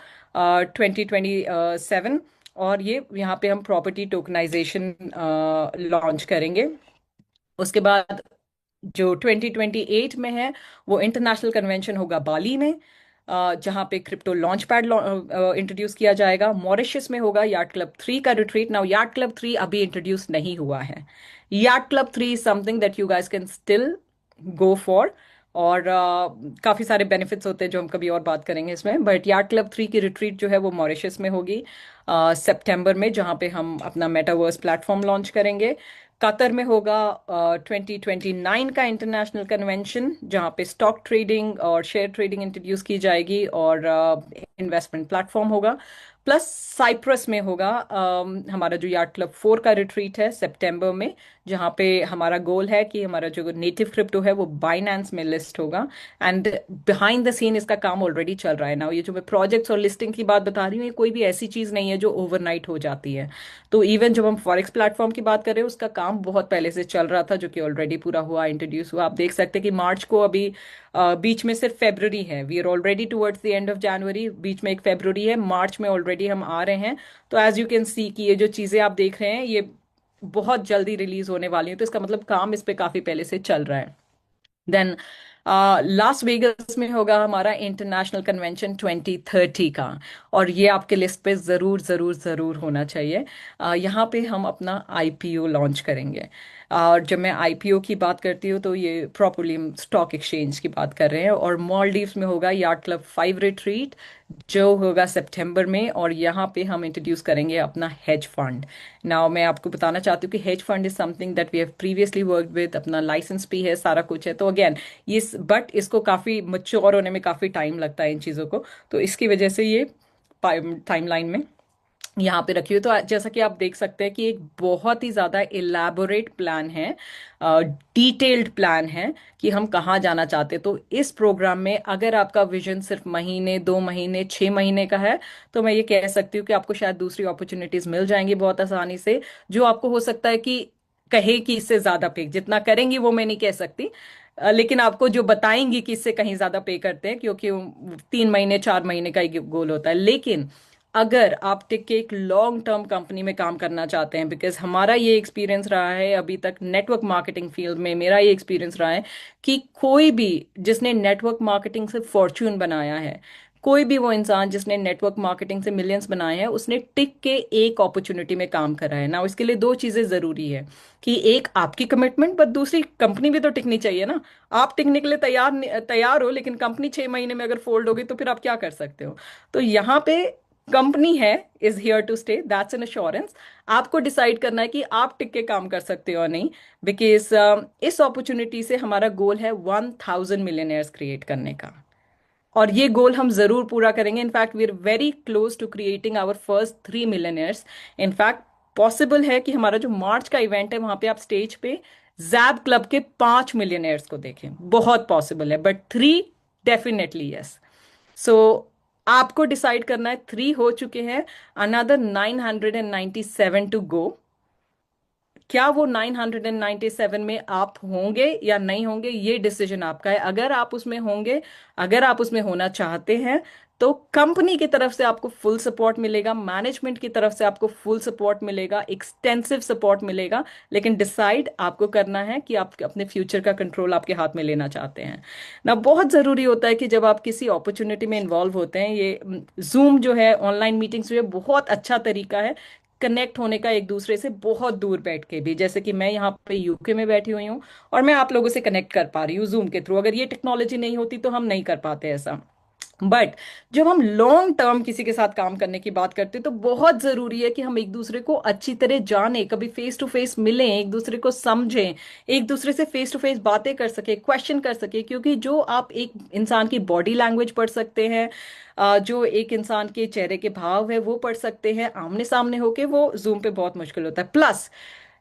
2027। और ये यहाँ पे हम प्रॉपर्टी टोकनाइजेशन लॉन्च करेंगे। उसके बाद जो 2028 में है वो इंटरनेशनल कन्वेंशन होगा बाली में, जहाँ पे क्रिप्टो लॉन्च पैड इंट्रोड्यूस किया जाएगा। मॉरिशस में होगा यार्ड क्लब 3 का रिट्रीट। नाउ यार्ड क्लब 3 अभी इंट्रोड्यूस नहीं हुआ है। Yard club 3 is something that you guys can still go for, और काफ़ी सारे बेनिफिट्स होते हैं जो हम कभी और बात करेंगे इसमें। बट यार्ड क्लब 3 की रिट्रीट जो है वो मॉरिशस में होगी सितंबर में, जहाँ पे हम अपना मेटावर्स प्लेटफॉर्म लॉन्च करेंगे। कतर में होगा 2029 का इंटरनेशनल कन्वेंशन, जहाँ पे स्टॉक ट्रेडिंग और शेयर ट्रेडिंग इंट्रोड्यूस की जाएगी, और इन्वेस्टमेंट प्लेटफॉर्म होगा। प्लस साइप्रस में होगा हमारा जो यार्ड क्लब 4 का रिट्रीट है सितंबर में, जहाँ पे हमारा गोल है कि हमारा जो नेटिव क्रिप्टो है वो बाइनेंस में लिस्ट होगा। एंड बिहाइंड द सीन इसका काम ऑलरेडी चल रहा है ना। ये जो मैं प्रोजेक्ट्स और लिस्टिंग की बात बता रही हूँ, ये कोई भी ऐसी चीज़ नहीं है जो ओवरनाइट हो जाती है। तो इवन जब हम फॉरेक्स प्लेटफॉर्म की बात कर रहे हैं, उसका काम बहुत पहले से चल रहा था, जो कि ऑलरेडी पूरा हुआ, इंट्रोड्यूस हुआ। आप देख सकते हैं कि मार्च को अभी बीच में सिर्फ फेब्रवरी है, we are already towards the end of January, बीच में एक फेब्रवरी है, मार्च में ऑलरेडी हम आ रहे हैं। तो एज यू कैन सी कि ये जो चीज़ें आप देख रहे हैं ये बहुत जल्दी रिलीज होने वाली है, तो इसका मतलब काम इस पे काफ़ी पहले से चल रहा है। देन लास वेगस में होगा हमारा इंटरनेशनल कन्वेंशन 2030 का। और ये आपके लिस्ट पे ज़रूर ज़रूर ज़रूर होना चाहिए। यहाँ पे हम अपना आईपीओ लॉन्च करेंगे। और जब मैं आईपीओ की बात करती हूँ तो ये प्रॉपरली हम स्टॉक एक्सचेंज की बात कर रहे हैं। और मॉलडीव्स में होगा यार्ड क्लब 5 रिट्रीट, जो होगा सितंबर में। और यहाँ पे हम इंट्रोड्यूस करेंगे अपना हेज फंड। नाउ मैं आपको बताना चाहती हूँ कि hedge fund is something that we have previously worked with, अपना लाइसेंस भी है, सारा कुछ है। तो अगेन इस बट इसको काफ़ी मच्योर होने में काफ़ी टाइम लगता है इन चीज़ों को। तो इसकी वजह से ये टाइमलाइन में यहाँ पे रखी हुई। तो जैसा कि आप देख सकते हैं कि एक बहुत ही ज़्यादा इलेबोरेट प्लान है, डिटेल्ड प्लान है कि हम कहाँ जाना चाहते हैं। तो इस प्रोग्राम में अगर आपका विजन सिर्फ महीने, 2 महीने, 6 महीने का है, तो मैं ये कह सकती हूँ कि आपको शायद दूसरी अपॉर्चुनिटीज मिल जाएंगी बहुत आसानी से, जो आपको हो सकता है कि कहे कि इससे ज़्यादा पे जितना करेंगी वो मैं नहीं कह सकती, लेकिन आपको जो बताएंगी कि इससे कहीं ज़्यादा पे करते हैं, क्योंकि 3 महीने 4 महीने का ही गोल होता है। लेकिन अगर आप टिक के एक लॉन्ग टर्म कंपनी में काम करना चाहते हैं, बिकॉज हमारा ये एक्सपीरियंस रहा है अभी तक नेटवर्क मार्केटिंग फील्ड में, मेरा ये एक्सपीरियंस रहा है कि कोई भी जिसने नेटवर्क मार्केटिंग से फॉर्च्यून बनाया है, कोई भी वो इंसान जिसने नेटवर्क मार्केटिंग से मिलियंस बनाए हैं, उसने टिक के एक अपॉर्चुनिटी में काम करा है ना। इसके लिए दो चीजें जरूरी है कि एक आपकी कमिटमेंट, बट दूसरी कंपनी भी तो टिकनी चाहिए ना। आप टिकने के लिए तैयार हो, लेकिन कंपनी 6 महीने में अगर फोल्ड होगी तो फिर आप क्या कर सकते हो। तो यहाँ पे कंपनी है, is here to stay, that's an assurance. आपको डिसाइड करना है कि आप टिक के काम कर सकते हो या नहीं। बिकॉज इस अपॉर्चुनिटी से हमारा गोल है 1000 मिलियनर्स क्रिएट करने का। और ये गोल हम जरूर पूरा करेंगे। In fact we are very close to creating our first 3 millionaires. In fact possible है कि हमारा जो मार्च का इवेंट है वहां पे आप स्टेज पे जैब क्लब के 5 मिलियनर्स को देखें, बहुत पॉसिबल है, बट 3 डेफिनेटली यस। सो आपको डिसाइड करना है, 3 हो चुके हैं, अनदर 997 टू गो। क्या वो 997 में आप होंगे या नहीं होंगे, ये डिसीजन आपका है। अगर आप उसमें होंगे, अगर आप उसमें होना चाहते हैं, तो कंपनी की तरफ से आपको फुल सपोर्ट मिलेगा, मैनेजमेंट की तरफ से आपको फुल सपोर्ट मिलेगा, एक्सटेंसिव सपोर्ट मिलेगा। लेकिन डिसाइड आपको करना है कि आप अपने फ्यूचर का कंट्रोल आपके हाथ में लेना चाहते हैं ना। बहुत जरूरी होता है कि जब आप किसी अपॉर्चुनिटी में इन्वॉल्व होते हैं, ये जूम जो है, ऑनलाइन मीटिंग्स जो है, बहुत अच्छा तरीका है कनेक्ट होने का एक दूसरे से, बहुत दूर बैठ के भी। जैसे कि मैं यहाँ पे यूके में बैठी हुई हूँ और मैं आप लोगों से कनेक्ट कर पा रही हूँ जूम के थ्रू। अगर ये टेक्नोलॉजी नहीं होती तो हम नहीं कर पाते ऐसा। बट जब हम लॉन्ग टर्म किसी के साथ काम करने की बात करते हैं, तो बहुत जरूरी है कि हम एक दूसरे को अच्छी तरह जाने, कभी फेस टू फेस मिलें, एक दूसरे को समझें, एक दूसरे से फेस टू फेस बातें कर सके, क्वेश्चन कर सके। क्योंकि जो आप एक इंसान की बॉडी लैंग्वेज पढ़ सकते हैं, जो एक इंसान के चेहरे के भाव है वो पढ़ सकते हैं, आमने सामने होके वो जूम पे बहुत मुश्किल होता है। प्लस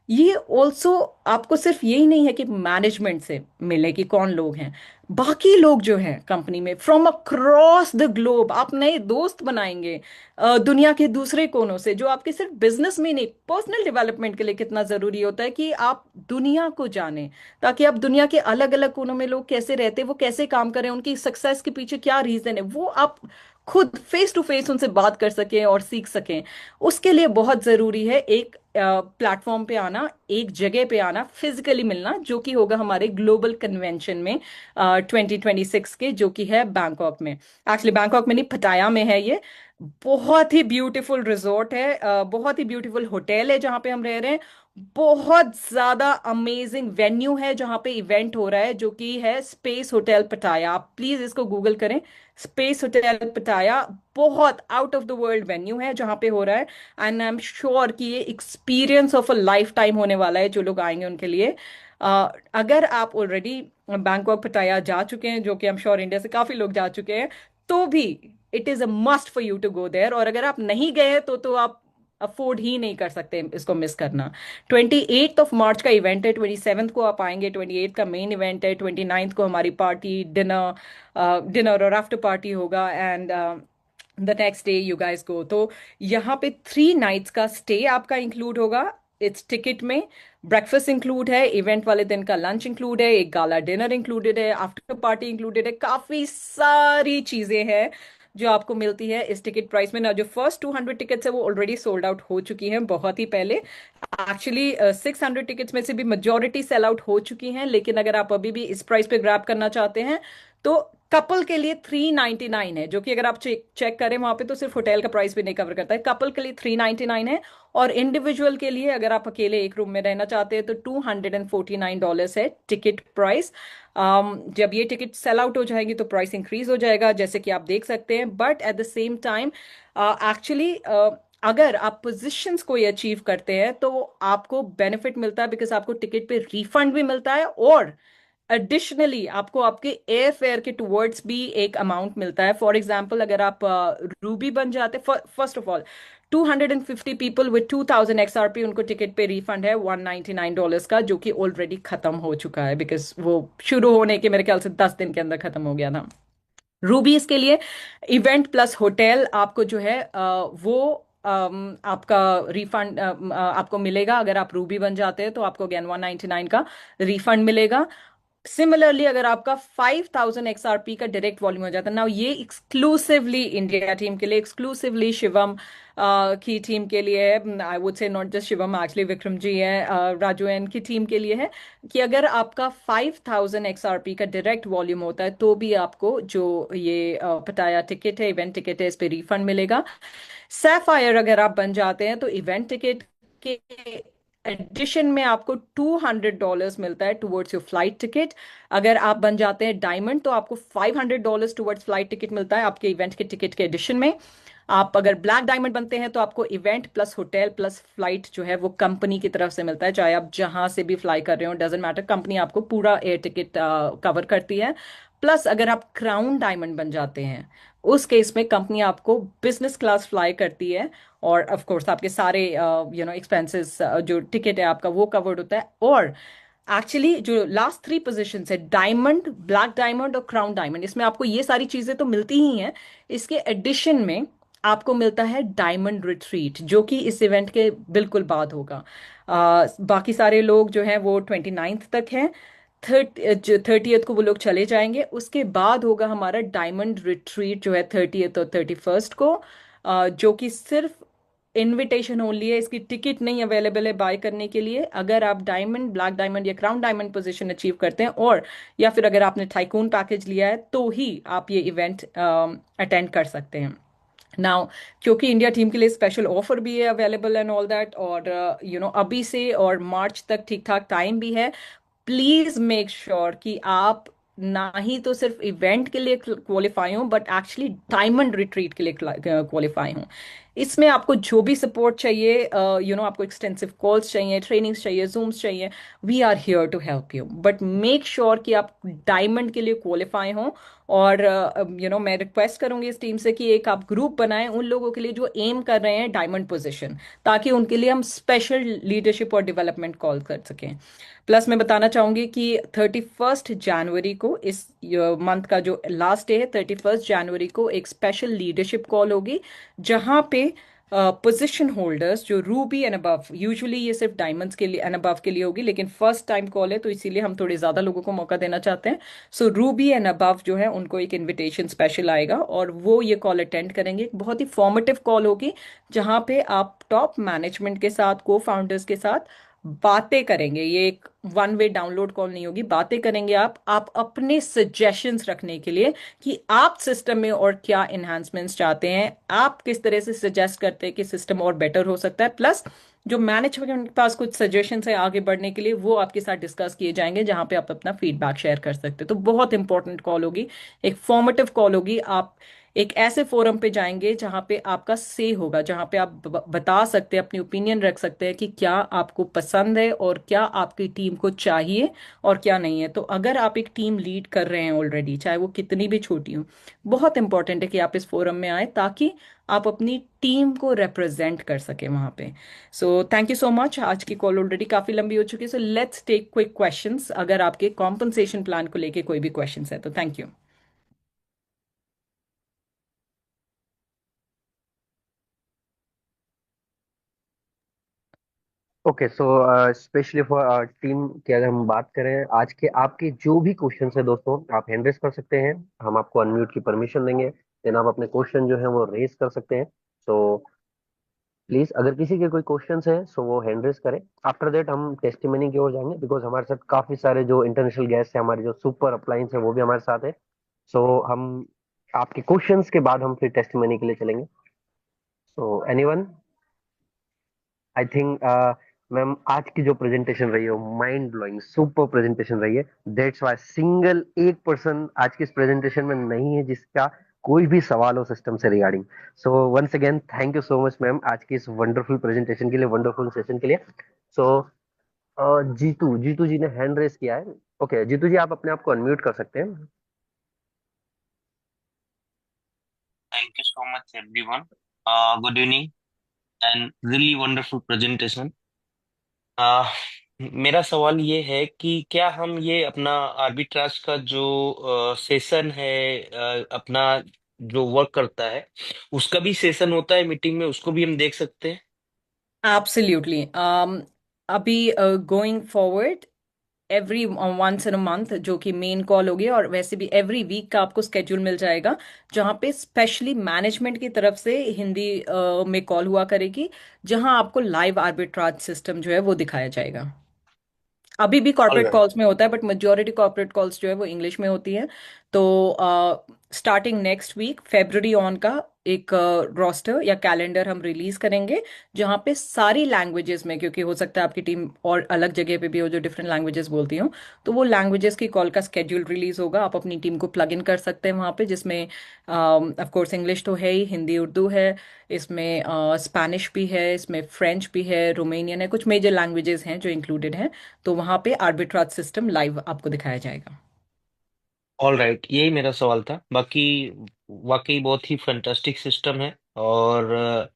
ये ऑल्सो आपको सिर्फ यही नहीं है कि मैनेजमेंट से मिले कि कौन लोग हैं, बाकी लोग जो हैं कंपनी में फ्रॉम अक्रॉस द ग्लोब, आप नए दोस्त बनाएंगे दुनिया के दूसरे कोनों से, जो आपके सिर्फ बिजनेस में नहीं, पर्सनल डेवलपमेंट के लिए कितना जरूरी होता है कि आप दुनिया को जानें, ताकि आप दुनिया के अलग अलग कोनों में लोग कैसे रहते हैं, वो कैसे काम करें, उनकी सक्सेस के पीछे क्या रीजन है, वो आप खुद फेस टू फेस उनसे बात कर सकें और सीख सकें। उसके लिए बहुत जरूरी है एक प्लेटफॉर्म पे आना, एक जगह पे आना, फिजिकली मिलना, जो कि होगा हमारे ग्लोबल कन्वेंशन में 2026 के, जो कि है बैंकॉक में। एक्चुअली बैंकॉक में नहीं, पटाया में है ये। बहुत ही ब्यूटीफुल रिजॉर्ट है, बहुत ही ब्यूटीफुल होटल है जहाँ पे हम रह रहे हैं। बहुत ज्यादा अमेजिंग वेन्यू है जहाँ पे इवेंट हो रहा है, जो कि है स्पेस होटल पटाया। आप प्लीज इसको गूगल करें, स्पेस होटल पटाया। बहुत out of the world venue है जहाँ पे हो रहा है। एंड आई एम श्योर कि ये experience of a life time होने वाला है जो लोग आएंगे उनके लिए। अगर आप ऑलरेडी बैंकॉक पटाया जा चुके हैं, जो कि आई एम श्योर इंडिया से काफी लोग जा चुके हैं, तो भी it is a must for you to go there. और अगर आप नहीं गए तो आप अफोर्ड ही नहीं कर सकते इसको मिस करना। 28 मार्च का इवेंट है, 27 को आप आएंगे, 28 का मेन इवेंट है, 29 को हमारी पार्टी, डिनर और आफ्टर पार्टी होगा। And the next day you guys go. तो यहाँ पे 3 नाइट्स का स्टे आपका इंक्लूड होगा इट्स टिकट में। ब्रेकफास्ट इंक्लूड है, इवेंट वाले दिन का लंच इंक्लूड है, एक गाला डिनर इंक्लूडेड है, आफ्टर पार्टी इंक्लूडेड है, काफी सारी चीजें हैं जो आपको मिलती है इस टिकट प्राइस में ना। जो फर्स्ट 200 टिकट्स है वो ऑलरेडी सोल्ड आउट हो चुकी हैं बहुत ही पहले। एक्चुअली 600 टिकट्स में से भी मेजोरिटी सेल आउट हो चुकी हैं, लेकिन अगर आप अभी भी इस प्राइस पे ग्रैब करना चाहते हैं तो कपल के लिए 399 है, जो कि अगर आप चेक चेक करें वहां पे तो सिर्फ होटल का प्राइस भी नहीं कवर करता है। कपल के लिए 399 है, और इंडिविजुअल के लिए अगर आप अकेले एक रूम में रहना चाहते हैं तो $249 है टिकट प्राइस। जब ये टिकट सेल आउट हो जाएगी तो प्राइस इंक्रीज हो जाएगा, जैसे कि आप देख सकते हैं। But at the same time actually अगर आप पोजीशंस को ये अचीव करते हैं तो आपको बेनिफिट मिलता है, बिकॉज आपको टिकट पे रिफंड भी मिलता है, और एडिशनली आपको आपके एयर फेयर के टुवर्ड्स भी एक अमाउंट मिलता है। फॉर एग्जाम्पल अगर आप रूबी बन जाते, first of all 250 people with 2000 XRP उनको टिकट पे रिफंड है $199 का, जो कि ऑलरेडी खत्म हो चुका है, बिकॉज वो शुरू होने के मेरे ख्याल से 10 दिन के अंदर खत्म हो गया था। रूबीज के लिए इवेंट प्लस होटल आपको जो है वो आपका रिफंड आपको मिलेगा। अगर आप रूबी बन जाते हैं तो आपको अगेन 199 का रिफंड मिलेगा। सिमिलरली अगर आपका 5000 XRP का डायरेक्ट वॉल्यूम हो जाता है ना, ये एक्सक्लूसिवली इंडिया टीम के लिए, एक्सक्लूसिवली शिवम की टीम के लिए है। I would say not just Shivam, actually Vikram ji है, राजू एन की टीम के लिए है, कि अगर आपका 5000 XRP का डायरेक्ट वॉल्यूम होता है तो भी आपको जो ये पटाया टिकट है, इवेंट टिकट है, इस पे रिफंड मिलेगा। सैफायर अगर आप बन जाते हैं तो इवेंट टिकट के एडिशन में आपको $200 मिलता है टुवर्ड्स योर फ्लाइट टिकट। अगर आप बन जाते हैं डायमंड तो आपको $500 टुवर्ड्स फ्लाइट टिकट मिलता है आपके इवेंट के टिकट के एडिशन में। आप अगर ब्लैक डायमंड बनते हैं तो आपको event plus hotel plus flight जो है वो कंपनी की तरफ से मिलता है, चाहे आप जहां से भी फ्लाई कर रहे हो, डजेंट मैटर, कंपनी आपको पूरा एयर टिकट कवर करती है। प्लस अगर आप क्राउन डायमंड बन जाते हैं उस केस में कंपनी आपको बिजनेस क्लास फ्लाई करती है, और ऑफ कोर्स आपके सारे एक्सपेंसेस, जो टिकट है आपका वो कवर्ड होता है। और एक्चुअली जो लास्ट 3 पोजीशंस है, डायमंड, ब्लैक डायमंड और क्राउन डायमंड, इसमें आपको ये सारी चीजें तो मिलती ही हैं। इसके एडिशन में आपको मिलता है डायमंड रिट्रीट, जो कि इस इवेंट के बिल्कुल बाद होगा। बाकी सारे लोग जो हैं वो 29th तक हैं। 30th को वो लोग चले जाएंगे। उसके बाद होगा हमारा डायमंड रिट्रीट जो है 30th और 31st को, जो कि सिर्फ इनविटेशन ओनली है, इसकी टिकट नहीं अवेलेबल है बाय करने के लिए। अगर आप डायमंड, ब्लैक डायमंड या क्राउन डायमंड पोजीशन अचीव करते हैं, और या फिर अगर आपने टाइकून पैकेज लिया है, तो ही आप ये इवेंट अटेंड कर सकते हैं। नाउ क्योंकि इंडिया टीम के लिए स्पेशल ऑफर भी है अवेलेबल एंड ऑल दैट, और अभी से और मार्च तक ठीक ठाक टाइम भी है। प्लीज मेक श्योर कि आप ना ही तो सिर्फ इवेंट के लिए क्वालिफाई हो, बट एक्चुअली डायमंड रिट्रीट के लिए क्वालिफाई हो। इसमें आपको जो भी सपोर्ट चाहिए, आपको एक्सटेंसिव कॉल्स चाहिए, ट्रेनिंग्स चाहिए, जूम्स चाहिए, we are here to help you, but make sure कि आप डायमंड के लिए क्वालिफाई हो। और मैं रिक्वेस्ट करूंगी इस टीम से कि एक आप ग्रुप बनाएं उन लोगों के लिए जो एम कर रहे हैं डायमंड पोजीशन, ताकि उनके लिए हम स्पेशल लीडरशिप और डेवलपमेंट कॉल कर सकें। प्लस मैं बताना चाहूंगी कि 31 जनवरी को, इस मंथ का जो लास्ट डे है, 31 जनवरी को एक स्पेशल लीडरशिप कॉल होगी, जहां पे पोजीशन होल्डर्स जो रूबी एंड अबव, यूजुअली ये सिर्फ डायमंड्स के लिए एंड अबव के लिए होगी, लेकिन फर्स्ट टाइम कॉल है तो इसीलिए हम थोड़े ज्यादा लोगों को मौका देना चाहते हैं। सो रूबी एंड अबव जो है उनको एक इनविटेशन स्पेशल आएगा, और वो ये कॉल अटेंड करेंगे। एक बहुत ही फॉर्मेटिव कॉल होगी, जहां पे आप टॉप मैनेजमेंट के साथ, को फाउंडर्स के साथ बातें करेंगे। ये एक वन वे डाउनलोड कॉल नहीं होगी, बातें करेंगे आप अपने सजेशंस रखने के लिए, कि आप सिस्टम में और क्या इन्हांसमेंट्स चाहते हैं, आप किस तरह से सजेस्ट करते हैं कि सिस्टम और बेटर हो सकता है। प्लस जो मैनेजमेंट के पास कुछ सजेशंस है आगे बढ़ने के लिए, वो आपके साथ डिस्कस किए जाएंगे, जहां पे आप अपना फीडबैक शेयर कर सकते हैं। तो बहुत इंपॉर्टेंट कॉल होगी, एक फॉर्मेटिव कॉल होगी। आप एक ऐसे फोरम पे जाएंगे जहां पे आपका से होगा, जहां पे आप बता सकते हैं, अपनी ओपिनियन रख सकते हैं कि क्या आपको पसंद है और क्या आपकी टीम को चाहिए और क्या नहीं है। तो अगर आप एक टीम लीड कर रहे हैं ऑलरेडी, चाहे वो कितनी भी छोटी हो, बहुत इंपॉर्टेंट है कि आप इस फोरम में आए, ताकि आप अपनी टीम को रिप्रेजेंट कर सके वहां पे। So thank you so much. आज की कॉल ऑलरेडी काफी लंबी हो चुकी है, so let's take quick questions, अगर आपके कॉम्पनसेशन प्लान को लेके कोई भी क्वेश्चंस है तो। Thank you. Okay, so specially for team की अगर हम बात करें, आज के आपके जो भी क्वेश्चन है दोस्तों, आप हैंड रेस कर सकते हैं। हम आपको अनम्यूट की परमिशन देंगे। देन आप अपने क्वेश्चन जो है वो रेज कर सकते हैं। तो प्लीज अगर किसी के कोई क्वेश्चंस हैं सो वो हैंड रेज करें। आफ्टर दैट हम टेस्टिमनी की ओर जाएंगे, बिकॉज हमारे साथ काफी सारे जो इंटरनेशनल गेस्ट हैं, हमारे जो सुपर अप्लायंस है वो भी हमारे साथ है। सो हम आपके क्वेश्चंस के बाद हम फिर टेस्टिमनी के लिए चलेंगे। So anyone, I think ma'am आज की जो प्रेजेंटेशन रही है वो माइंड ब्लोइंग सुपर प्रेजेंटेशन रही है। दैट्स वाई सिंगल एक पर्सन आज की इस प्रेजेंटेशन में नहीं है जिसका कोई भी सवाल हो सिस्टम से regarding. So once again thank you so much ma'am आज की इस वंडरफुल प्रेजेंटेशन के लिए, वंडरफुल सेशन के लिए। सो जीतू जीतू जी ने हैंड रेस किया है। ओके जीतू जी, आप अपने आप को अनम्यूट कर सकते हैं। Thank you so much, everyone. Good evening and really wonderful presentation. Uh, मेरा सवाल ये है कि क्या हम ये अपना आर्बिट्राज का जो सेशन है, अपना जो वर्क करता है, उसका भी सेशन होता है मीटिंग में, उसको भी हम देख सकते हैं? एब्सोल्युटली। अभी going forward every once in a month जो कि मेन कॉल होगी, और वैसे भी एवरी वीक का आपको स्केड्यूल मिल जाएगा जहाँ पे स्पेशली मैनेजमेंट की तरफ से हिंदी में कॉल हुआ करेगी, जहाँ आपको लाइव आर्बिट्राज सिस्टम जो है वो दिखाया जाएगा। अभी भी ऑल कॉर्पोरेट राइट। कॉल्स में होता है, बट मेजोरिटी कॉर्पोरेट कॉल्स जो है वो इंग्लिश में होती है। तो starting next week February on का एक रोस्टर या कैलेंडर हम रिलीज करेंगे, जहाँ पे सारी लैंग्वेजेस में, क्योंकि हो सकता है आपकी टीम और अलग जगह पे भी हो जो डिफरेंट लैंग्वेजेस बोलती हो, तो वो लैंग्वेजेस की कॉल का स्केड्यूल रिलीज होगा। आप अपनी टीम को प्लग इन कर सकते हैं वहाँ पे, जिसमें ऑफ कोर्स इंग्लिश तो है ही, हिंदी उर्दू है, इसमें स्पेनिश भी है, इसमें फ्रेंच भी है, रोमेनियन है, कुछ मेजर लैंग्वेजेस हैं जो इंक्लूडेड हैं। तो वहां पे आर्बिट्राज सिस्टम लाइव आपको दिखाया जाएगा। ऑल राइट, यही मेरा सवाल था। बाकी वाकई बहुत ही फैंटास्टिक सिस्टम है, और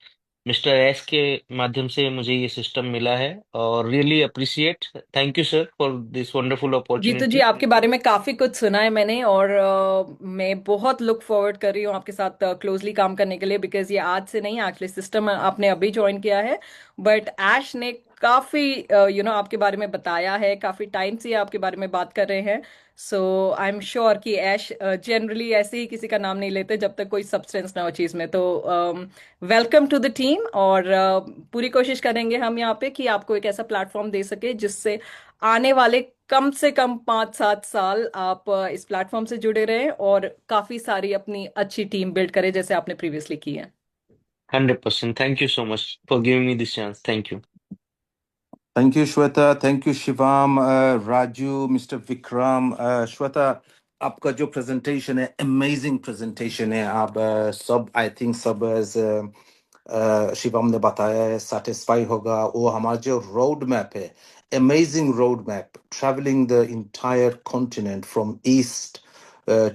मिस्टर एस के माध्यम से मुझे ये सिस्टम मिला है, और really appreciate. Thank you sir for this wonderful Jitu ji, opportunity. आपके बारे में काफी कुछ सुना है मैंने, और मैं बहुत लुक फॉरवर्ड कर रही हूँ आपके साथ क्लोजली काम करने के लिए, बिकॉज ये आज से नहीं, एक्चुअली सिस्टम आपने अभी ज्वाइन किया है, बट ऐश ने काफी आपके बारे में बताया है, काफी टाइम से आपके बारे में बात कर रहे हैं। सो आई एम श्योर कि ऐश जनरली ऐसे ही किसी का नाम नहीं लेते जब तक कोई सब्सटेंस ना हो चीज में। तो वेलकम टू द टीम, और पूरी कोशिश करेंगे हम यहाँ पे कि आपको एक ऐसा प्लेटफॉर्म दे सके जिससे आने वाले कम से कम 5-7 साल आप इस प्लेटफॉर्म से जुड़े रहें और काफी सारी अपनी अच्छी टीम बिल्ड करें जैसे आपने प्रीवियसली की है। 100%। Thank you so much for giving me this chance. Thank you. Thank you, Shweta. Thank you, Shivam, Raju, Mr. Vikram. Shweta, आपका जो presentation है, amazing presentation है। आप सब, I think सब शिवम ने बताया है, satisfy होगा। वो हमारा जो road map है, amazing road map, traveling the entire continent from east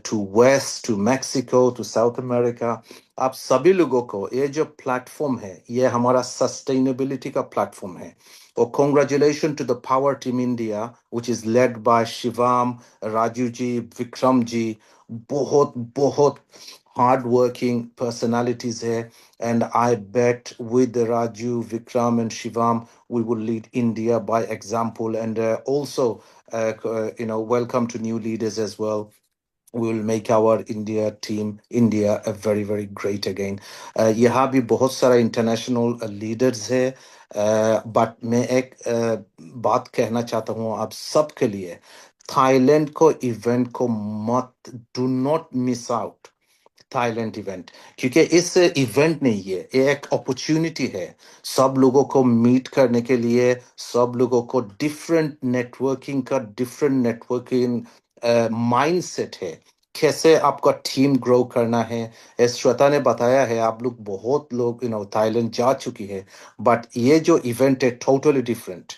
to west to Mexico to South America। आप सभी लोगों को ये जो प्लेटफॉर्म है, ये हमारा सस्टेनेबिलिटी का प्लेटफॉर्म है। और congratulations to the Power Team India, which is led by Shivam, Raju ji, Vikram ji. बहुत बहुत hard working personalities here, and I bet with the Raju, Vikram, and Shivam, we will lead India by example. And also, welcome to new leaders as well. We will make our India team India a very very great again। यहाँ भी बहुत सारा international leaders है, but मैं एक बात कहना चाहता हूँ आप सबके लिए। थाईलैंड को इवेंट को मत, do not miss out Thailand event, क्योंकि इस इवेंट ने ये एक अपॉर्चुनिटी है सब लोगों को मीट करने के लिए, सब लोगों को डिफरेंट नेटवर्किंग माइंडसेट है, कैसे आपका टीम ग्रो करना है। एस श्वेता ने बताया है, आप लोग बहुत लोग थाईलैंड जा चुकी है, बट ये जो इवेंट है टोटली डिफरेंट।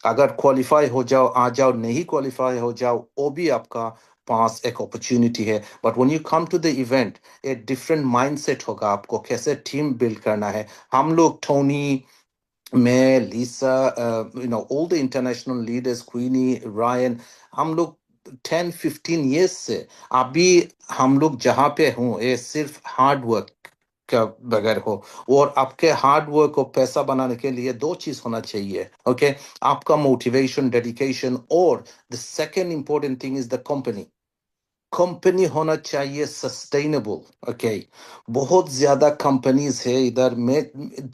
अगर क्वालिफाई हो जाओ आ जाओ, नहीं क्वालिफाई हो जाओ वो भी आपका पास एक अपॉर्चुनिटी है। But when you come to the event, एक डिफरेंट माइंडसेट होगा आपको कैसे टीम बिल्ड करना है। हम लोग टोनी, मैं, Lisa, all the international leaders, Queenie, Ryan, हम लोग 10-15 years से अभी हम लोग जहाँ पे हूँ, ये सिर्फ हार्ड वर्क का बगैर हो। और आपके हार्ड वर्क को पैसा बनाने के लिए दो चीज होना चाहिए, ओके? आपका मोटिवेशन, डेडिकेशन, और the second important thing is the company. Company होना चाहिए सस्टेनेबल। ओके, बहुत ज्यादा कंपनीज है इधर, मैं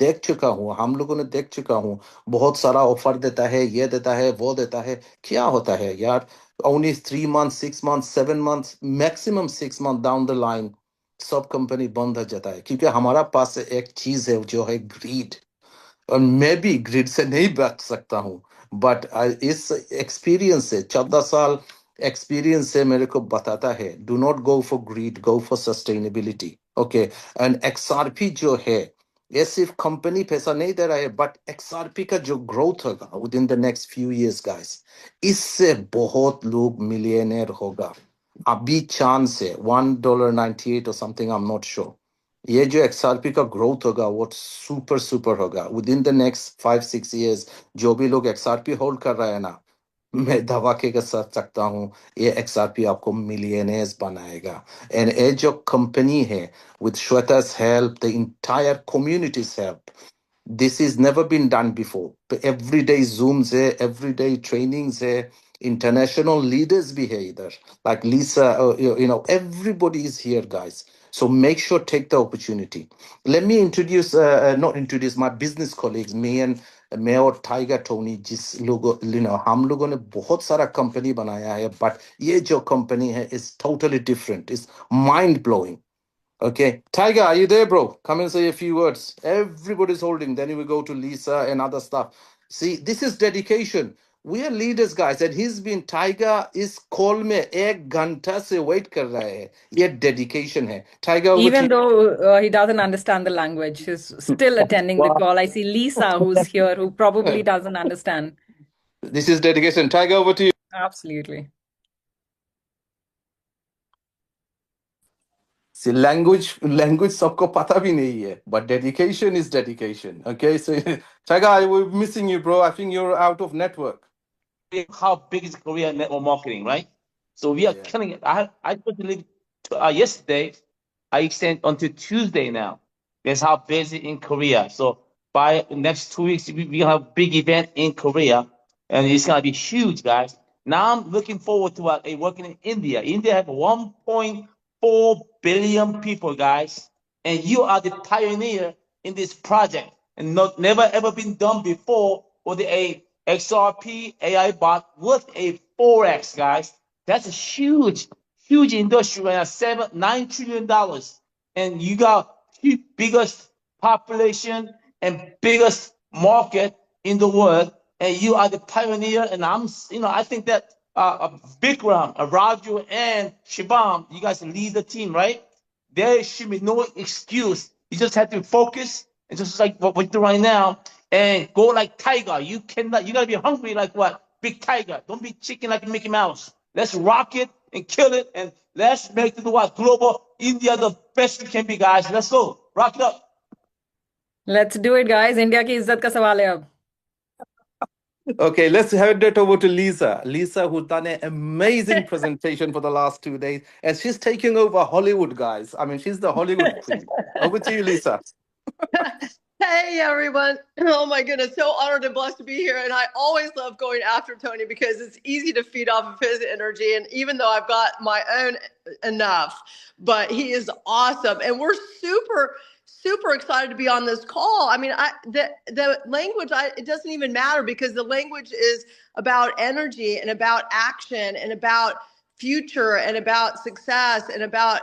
देख चुका हूँ, हम लोगों ने देख चुका हूँ। बहुत सारा ऑफर देता है, ये देता है, वो देता है। क्या होता है यार, only 3 month, 6 month, 7 month, maximum 6 month down the line सब कंपनी बंद हो जाता है, क्योंकि हमारा पास एक चीज है जो है ग्रीड। और मैं भी ग्रिड से नहीं बच सकता हूँ, बट इस एक्सपीरियंस से, 14 साल एक्सपीरियंस से मेरे को बताता है, do not go for greed, go for sustainability. Okay, and XRP जो है, ये सिर्फ कंपनी पैसा नहीं दे रहा है, बट एक्सआरपी का जो ग्रोथ होगा with in the next few years guys, इससे बहुत लोग मिलियनर होगा। अभी चांस है $1.98 और something, I am not sure. ये जो एक्सआरपी का ग्रोथ होगा वो सुपर सुपर होगा with in the next 5-6 years. जो भी लोग एक्सआरपी होल्ड कर रहे हैं ना, मैं धमाके के साथ सकता हूँ, ये एक्सआरपी आपको मिलियनेस बनाएगा। एंड ये जो कंपनी है, विद श्वेता's help, the entire community's help, this is never been done before. तो everyday zooms है, everyday trainings है, international leaders भी है इधर, like Lisa, everybody is here guys. So make sure, take the opportunity. Let me introduce, not introduce my business colleagues, मैं और tiger Tony, जिस लोगों, हम लोगों ने बहुत सारा कंपनी बनाया है, बट ये जो कंपनी है is totally different, is mind blowing. Okay, Tiger, are you there, bro? Come and say a few words. Everybody's holding. Then we go to Lisa and other stuff. See, this is dedication. We are leaders, guys, and he's been Tiger is call me एक घंटा से wait कर रहा है. ये dedication है. Tiger, over to Even though he doesn't understand the language, he's you. still attending the Wow. call. I see Lisa, who's here, who probably doesn't understand. This is dedication. Tiger, over to you. Absolutely. See, language सबको पता भी नहीं है, but dedication is dedication. Okay, so Tiger, I was missing you, bro. I think you're out of network. How big is Korea network marketing, right? So we are Yeah. killing it. I put the link yesterday. I extend until Tuesday now. That's how busy in Korea. So by the next 2 weeks, we gonna have a big event in Korea, and it's gonna be huge, guys. Now I'm looking forward to working in India. India have 1.4 billion people, guys, and you are the pioneer in this project, and never ever been done before with a XRP AI bot with a Forex, guys. That's a huge industry right now, $9 trillion, and you got the biggest population and biggest market in the world, and you are the pioneer. And I think that Bikram, Raju, and Shibam, you guys lead the team, right? There should be no excuse. You just have to focus and just like what we do right now, and go like Tiger. You gotta be hungry like what? Big Tiger. Don't be chicken like Mickey Mouse. Let's rock it and kill it, and let's make the what global India the best we can be, guys. Let's go. Rock it up. Let's do it, guys. India की इज्जत का सवाल है अब. Okay, let's hand it over to Lisa. Lisa, who's done an amazing presentation for the last 2 days, and she's taking over Hollywood, guys. I mean, she's the Hollywood queen. Over to you, Lisa. Hey everyone. Oh my goodness, so honored and blessed to be here. And I always love going after Tony because it's easy to feed off of his energy. And even though I've got my own enough, but he is awesome. And we're super excited to be on this call. I mean, the language, it doesn't even matter because the language is about energy and about action and about future and about success and about,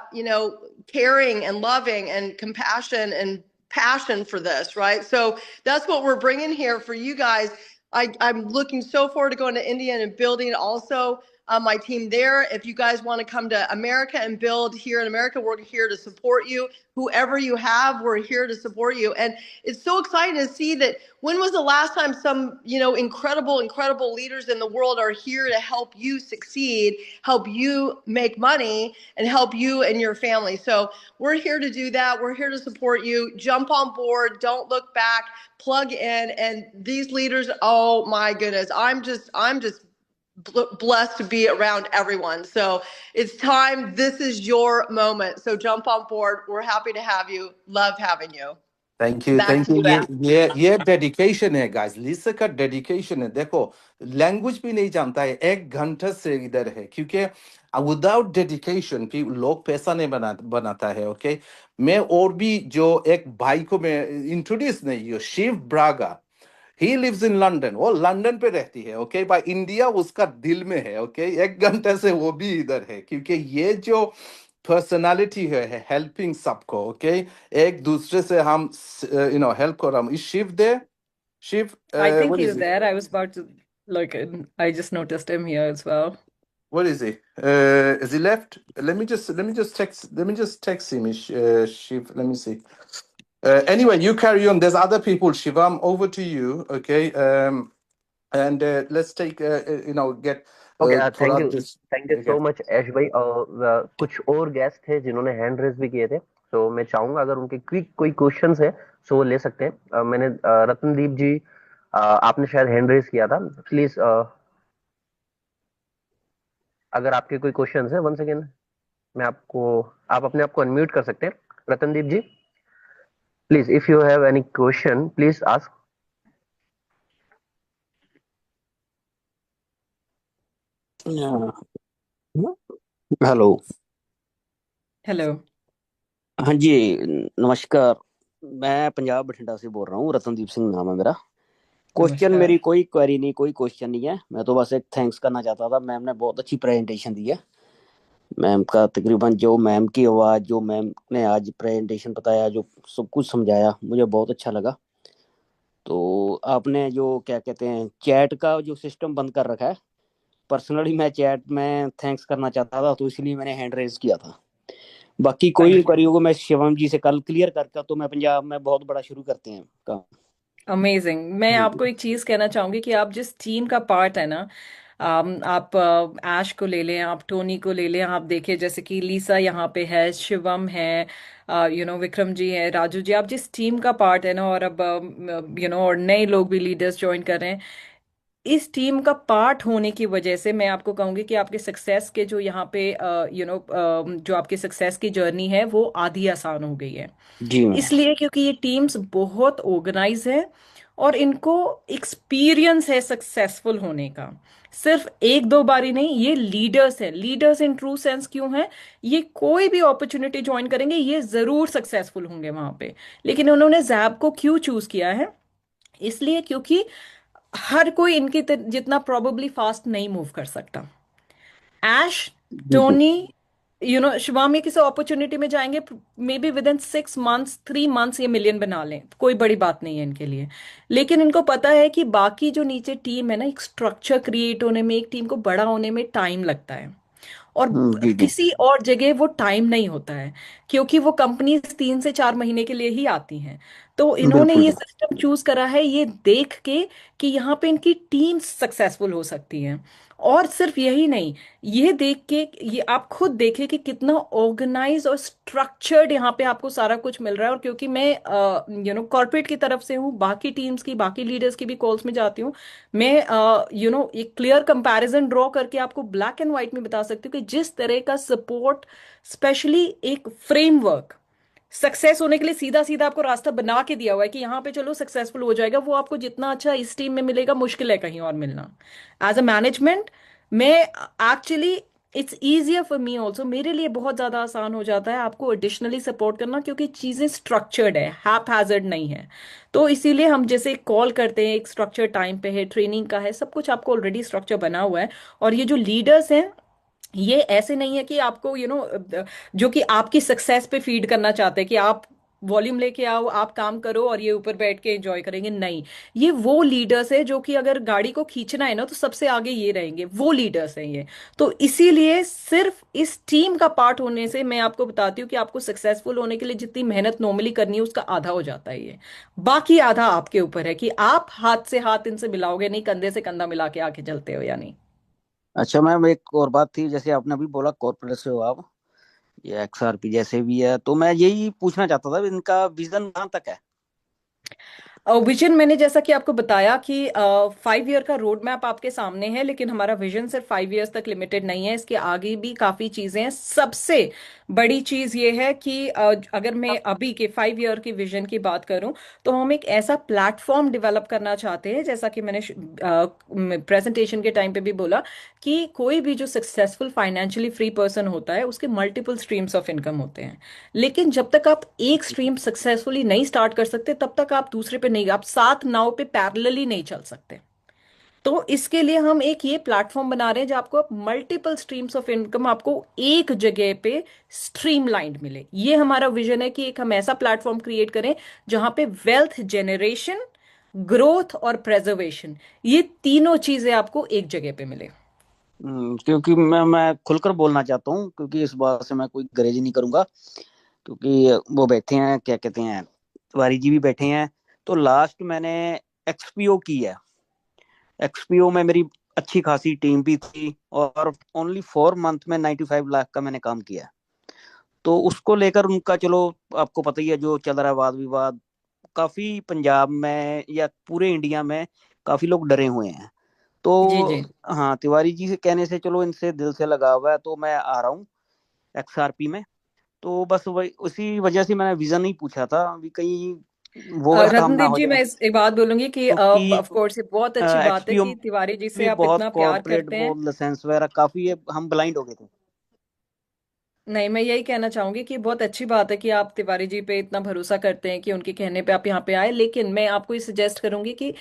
caring and loving and compassion and passion for this, right? So that's what we're bringing here for you guys. I'm looking so forward to going to India and building also my team there. If you guys want to come to America and build here in America, we're here to support you. Whoever you have, we're here to support you. And it's so exciting to see that. When was the last time some, incredible leaders in the world are here to help you succeed, help you make money, and help you and your family? So we're here to do that. We're here to support you. Jump on board. Don't look back. Plug in. And these leaders, oh my goodness, I'm just blessed to be around everyone. So it's time. This is your moment. So jump on board. We're happy to have you. Love having you. Thank you, Back thank to you. you, Ash. ये dedication है guys, लिसा का dedication है। देखो, language भी नहीं जानता है, 1 घंटे से इधर है, क्योंकि विदाउट डेडिकेशन लोग पैसा नहीं बनाता है। ओके, मैं और भी जो एक भाई को मैं इंट्रोड्यूस नहीं हूँ, Shiv Braga, he lives in London, वो लंदन पे रहती है। ओके, बाय इंडिया उसका दिल में है। ओके, 1 घंटे से वो भी इधर है, क्योंकि ये जो पर्सनालिटी है हेल्पिंग सबको। ओके, एक दूसरे से हम हेल्प कर रहा हूँ। इस शिव दे, Shiv, I think what he's is it, there. I was about to look in. I just noticed him here as well. what is he, is he left? Let me just text him. Shiv, let me see. Anyway, you carry on, there's other people. Shivam, over to you. Okay, and let's take get okay, थोड़ा just thank you okay. So much Ash भाई। कुछ और guest थे जिन्होंने hand raise भी किए थे, तो मैं चाहूंगा अगर उनके क्विक कोई क्वेश्चंस है सो वो ले सकते हैं। मैंने रतनदीप जी, आपने शायद हैंड रेज किया था, प्लीज अगर आपके कोई क्वेश्चंस है, 1 सेकेंड, मैं आपको, आप अपने आप को अनम्यूट कर सकते हैं, Ratandeep ji. Please if you have any question please ask. Hello. Hello. हाँ जी, नमस्कार। मैं पंजाब बठिंडा से बोल रहा हूँ, रतनदीप सिंह नाम है मेरा। Question, Namaskar. मेरी कोई क्वेरी नहीं, कोई क्वेश्चन नहीं है। मैं तो बस एक थैंक्स करना चाहता था। मैम ने बहुत अच्छी प्रेजेंटेशन दी है। मैम का तकरीबन जो मैम की आवाज़, जो मैम ने आज प्रेजेंटेशन बताया, जो सब कुछ समझाया, मुझे बहुत अच्छा लगा। तो आपने जो क्या कहते हैं, चैट का जो सिस्टम बंद कर रखा है, पर्सनली मैं चैट में थैंक्स करना चाहता था, तो इसलिए मैंने हैंड रेज किया था। बाकी कोई Thank you. इंक्वायरी होगा मैं शिवम जी से कल क्लियर करके, तो मैं पंजाब में बहुत बड़ा शुरू करते हैं काम। अमेजिंग। मैं आपको एक चीज कहना चाहूंगी कि आप जिस टीम का पार्ट है ना, आप ऐश को ले लें, आप टोनी को ले लें, आप देखिए जैसे कि लीसा यहाँ पे है, शिवम है, विक्रम जी है, राजू जी, आप जिस टीम का पार्ट है ना, और अब और नए लोग भी लीडर्स ज्वाइन कर रहे हैं, इस टीम का पार्ट होने की वजह से मैं आपको कहूंगी कि आपके सक्सेस के जो यहाँ पे जो आपकी सक्सेस की जर्नी है वो आधी आसान हो गई है। जी मैम। इसलिए क्योंकि ये टीम्स बहुत ऑर्गेनाइज है और इनको एक्सपीरियंस है सक्सेसफुल होने का। सिर्फ एक दो बारी नहीं, ये लीडर्स हैं, लीडर्स इन ट्रू सेंस। क्यों है? ये कोई भी अपॉर्चुनिटी ज्वाइन करेंगे ये जरूर सक्सेसफुल होंगे वहां पे। लेकिन उन्होंने जैप को क्यों चूज किया है? इसलिए क्योंकि हर कोई इनकी जितना प्रोबेबली फास्ट नहीं मूव कर सकता। ऐश, जी जी। टोनी, शिवाम, ये किसी अपॉर्चुनिटी में जाएंगे, may be with in 6 months, 3 months ये मिलियन बना लें, कोई बड़ी बात नहीं है इनके लिए। लेकिन इनको पता है कि बाकी जो नीचे टीम है ना, एक स्ट्रक्चर क्रिएट होने में, एक टीम को बड़ा होने में टाइम लगता है। और जी जी। किसी और जगह वो टाइम नहीं होता है, क्योंकि वो कंपनीज 3 से 4 महीने के लिए ही आती हैं। तो इन्होंने बिल्कुल ये जी। सिस्टम चूज करा है ये देख के कि यहाँ पे इनकी टीम सक्सेसफुल हो सकती है। और सिर्फ यही नहीं, ये देख के, ये आप खुद देखें कि कितना ऑर्गेनाइज और स्ट्रक्चर्ड यहाँ पे आपको सारा कुछ मिल रहा है। और क्योंकि मैं कॉर्पोरेट की तरफ से हूँ, बाकी टीम्स की, बाकी लीडर्स की भी कॉल्स में जाती हूँ, मैं एक क्लियर कंपैरिजन ड्रॉ करके आपको ब्लैक एंड व्हाइट में बता सकती हूँ कि जिस तरह का सपोर्ट, स्पेशली एक फ्रेमवर्क सक्सेस होने के लिए सीधा सीधा आपको रास्ता बना के दिया हुआ है कि यहाँ पे चलो सक्सेसफुल हो जाएगा, वो आपको जितना अच्छा इस टीम में मिलेगा मुश्किल है कहीं और मिलना। एज अ मैनेजमेंट, मैं actually, it's easier for me also, मेरे लिए बहुत ज्यादा आसान हो जाता है आपको एडिशनली सपोर्ट करना, क्योंकि चीजें स्ट्रक्चर्ड है, हैप हैजर्ड नहीं है। तो इसीलिए हम जैसे कॉल करते हैं, एक स्ट्रक्चर टाइम पे है, ट्रेनिंग का है, सब कुछ आपको ऑलरेडी स्ट्रक्चर बना हुआ है। और ये जो लीडर्स हैं, ये ऐसे नहीं है कि आपको जो कि आपकी सक्सेस पे फीड करना चाहते हैं कि आप वॉल्यूम लेके आओ, आप काम करो और ये ऊपर बैठ के एंजॉय करेंगे। नहीं, ये वो लीडर्स है जो कि अगर गाड़ी को खींचना है ना तो सबसे आगे ये रहेंगे, वो लीडर्स हैं ये। तो इसीलिए सिर्फ इस टीम का पार्ट होने से मैं आपको बताती हूँ कि आपको सक्सेसफुल होने के लिए जितनी मेहनत नॉर्मली करनी है उसका आधा हो जाता है ये। बाकी आधा आपके ऊपर है कि आप हाथ से हाथ इनसे मिलाओगे नहीं, कंधे से कंधा मिला के आके चलते हो या नहीं। अच्छा मैम, एक और बात थी, जैसे आपने अभी बोला कॉर्पोरेट से हो आप, ये XRP जैसे भी है, तो मैं यही पूछना चाहता था, इनका विजन कहाँ तक है? विजन मैंने जैसा कि आपको बताया कि 5 ईयर का रोड मैप आपके सामने है, लेकिन हमारा विजन सिर्फ 5 ईयर्स तक लिमिटेड नहीं है, इसके आगे भी काफी चीजें हैं। सबसे बड़ी चीज ये है कि अगर मैं अभी के 5 ईयर की विजन की बात करूं, तो हम एक ऐसा प्लेटफॉर्म डेवलप करना चाहते हैं, जैसा कि मैंने प्रेजेंटेशन के टाइम पे भी बोला, कि कोई भी जो सक्सेसफुल फाइनेंशियली फ्री पर्सन होता है उसके मल्टीपल स्ट्रीम्स ऑफ इनकम होते हैं। लेकिन जब तक आप एक स्ट्रीम सक्सेसफुली नहीं स्टार्ट कर सकते, तब तक आप दूसरे पे नहीं, आप सात नाव पे पैरेलली नहीं चल सकते। तो इसके लिए हम एक ये प्लेटफॉर्म बना रहे हैं जहाँ आपको मल्टीपल स्ट्रीम्स ऑफ इनकम आपको एक जगह पे स्ट्रीमलाइंड मिले। ये हमारा विजन है कि एक हम ऐसा प्लेटफॉर्म क्रिएट करें जहां पे वेल्थ जनरेशन, ग्रोथ और प्रेजर्वेशन, ये तीनों चीजें आपको एक जगह पे मिले। क्योंकि मैं खुलकर बोलना चाहता हूँ, क्योंकि इस बात से मैं कोई गरेज नहीं करूंगा। क्योंकि वो बैठे हैं, क्या कहते हैं, तिवारी जी भी बैठे हैं। तो लास्ट मैंने एक्सपीओ की है। एक्सपीओ में मेरी अच्छी खासी टीम भी थी, और ओनली 4 मंथ में 95 लाख का मैंने काम किया। तो उसको लेकर उनका, चलो आपको पता ही है जो चल रहा है वाद विवाद, काफी पंजाब में या पूरे इंडिया में काफी लोग डरे हुए हैं। तो जी जी। हाँ, तिवारी जी से कहने से चलो इनसे दिल से लगा हुआ है, तो मैं आ रहा हूँ एक्सआरपी में। तो बस वही उसी वजह से मैंने विजन ही पूछा था, अभी कहीं वो वाला काम ना रत्नदीप हो जी, जाए। मैं एक बात बोलूंगी कि क्योंकि ऑफ कोर्स ये बहुत अच्छी बात है एक्सपीओ कि तिवारी जी से भी आप बहुत इतना प्यार कॉर्पोरेट, करते हैं। बहुत लाइसेंस वगैरह काफी है, हम ब्लाइंड हो गए थे। नहीं, मैं यही कहना चाहूंगी कि बहुत अच्छी बात है कि आप तिवारी जी पे इतना भरोसा करते हैं कि उनके कहने पे आप यहाँ पे आए, लेकिन मैं आपको ये सजेस्ट करूंगी कि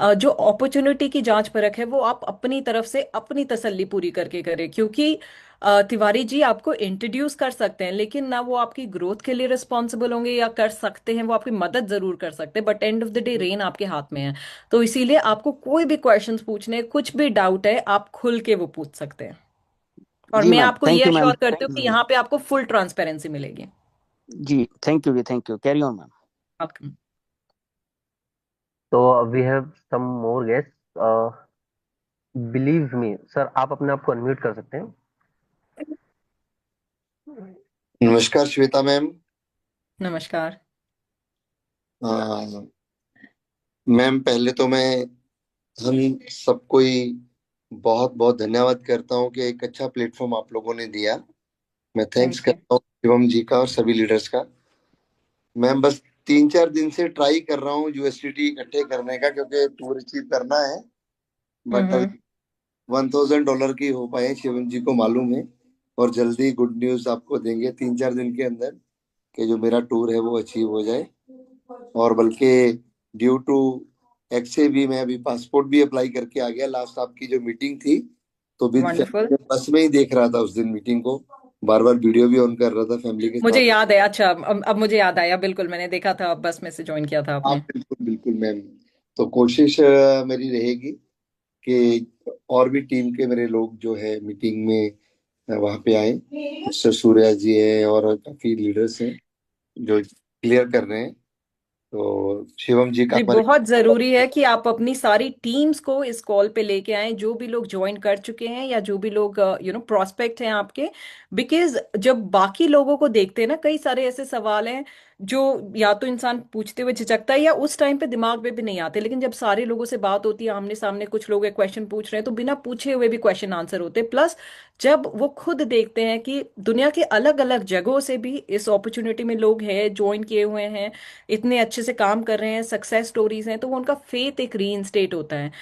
जो अपॉर्चुनिटी की जांच परख है वो आप अपनी तरफ से अपनी तसल्ली पूरी करके करें। क्योंकि तिवारी जी आपको इंट्रोड्यूस कर सकते हैं, लेकिन ना वो आपकी ग्रोथ के लिए रिस्पॉन्सिबल होंगे, या कर सकते हैं वो आपकी मदद जरूर कर सकते हैं, but end of the day rain आपके हाथ में है। तो इसीलिए आपको कोई भी क्वेश्चंस पूछने, कुछ भी डाउट है, आप खुल के वो पूछ सकते हैं। और जी मैं मैम, आपको ये थैंक यू मैम। अश्योर करती हूँ कि यहाँ पे आपको फुल ट्रांसपेरेंसी मिलेगी। जी थैंक यू, जी thank you, carry on ma'am. Welcome. तो we have some more guest, believe me sir, आप अपने आप को अनम्यूट कर सकते हैं। नमस्कार श्वेता मैम। नमस्कार। अ, मैम पहले तो मैं हम सबको ही बहुत बहुत धन्यवाद करता हूँ कि एक अच्छा प्लेटफॉर्म आप लोगों ने दिया। मैं थैंक्स थैंक यू। करता हूँ शिवम जी का और सभी लीडर्स का। मैम बस 3-4 दिन से ट्राई कर रहा हूँ यूएसडीटी इकट्ठे करने का, क्योंकि टूर अचीव करना है। बट अभी हम्म। $1,000 की हो पाए शिवम जी को मालूम है। और जल्दी गुड न्यूज आपको देंगे 3-4 दिन के अंदर कि जो मेरा टूर है वो अचीव हो जाए। और बल्कि ड्यू टू एक्से भी मैं अभी पासपोर्ट भी अप्लाई करके आ गया। लास्ट आपकी जो मीटिंग थी तो विद वंडरफुल। फैमिली बस में ही देख रहा था उस दिन मीटिंग को। बार बार वीडियो भी ऑन कर रहा था फैमिली के मुझे साथ। याद है, अच्छा, अब मुझे याद आया, बिल्कुल मैंने देखा था, अब बस में से ज्वाइन किया था आप आपने। बिल्कुल बिल्कुल मैम। तो कोशिश मेरी रहेगी कि और भी टीम के मेरे लोग जो है मीटिंग में वहां पे आए। मिस्टर सूर्या जी है और काफी लीडर्स हैं जो क्लियर कर रहे हैं। तो शिवम जी का जी, हमारे बहुत जरूरी है कि आप अपनी सारी टीम्स को इस कॉल पे लेके आएं, जो भी लोग ज्वाइन कर चुके हैं या जो भी लोग प्रोस्पेक्ट हैं आपके। बिकॉज जब बाकी लोगों को देखते हैं ना, कई सारे ऐसे सवाल हैं जो या तो इंसान पूछते हुए झिझकता है, या उस टाइम पे दिमाग में भी नहीं आते, लेकिन जब सारे लोगों से बात होती है आमने सामने, कुछ लोग एक क्वेश्चन पूछ रहे हैं तो बिना पूछे हुए भी क्वेश्चन आंसर होते हैं। प्लस जब वो खुद देखते हैं कि दुनिया के अलग अलग जगहों से भी इस अपॉर्चुनिटी में लोग हैं, ज्वाइन किए हुए हैं, इतने अच्छे से काम कर रहे हैं, सक्सेस स्टोरीज हैं, तो वो उनका फेथ एक रीइंस्टेट होता है।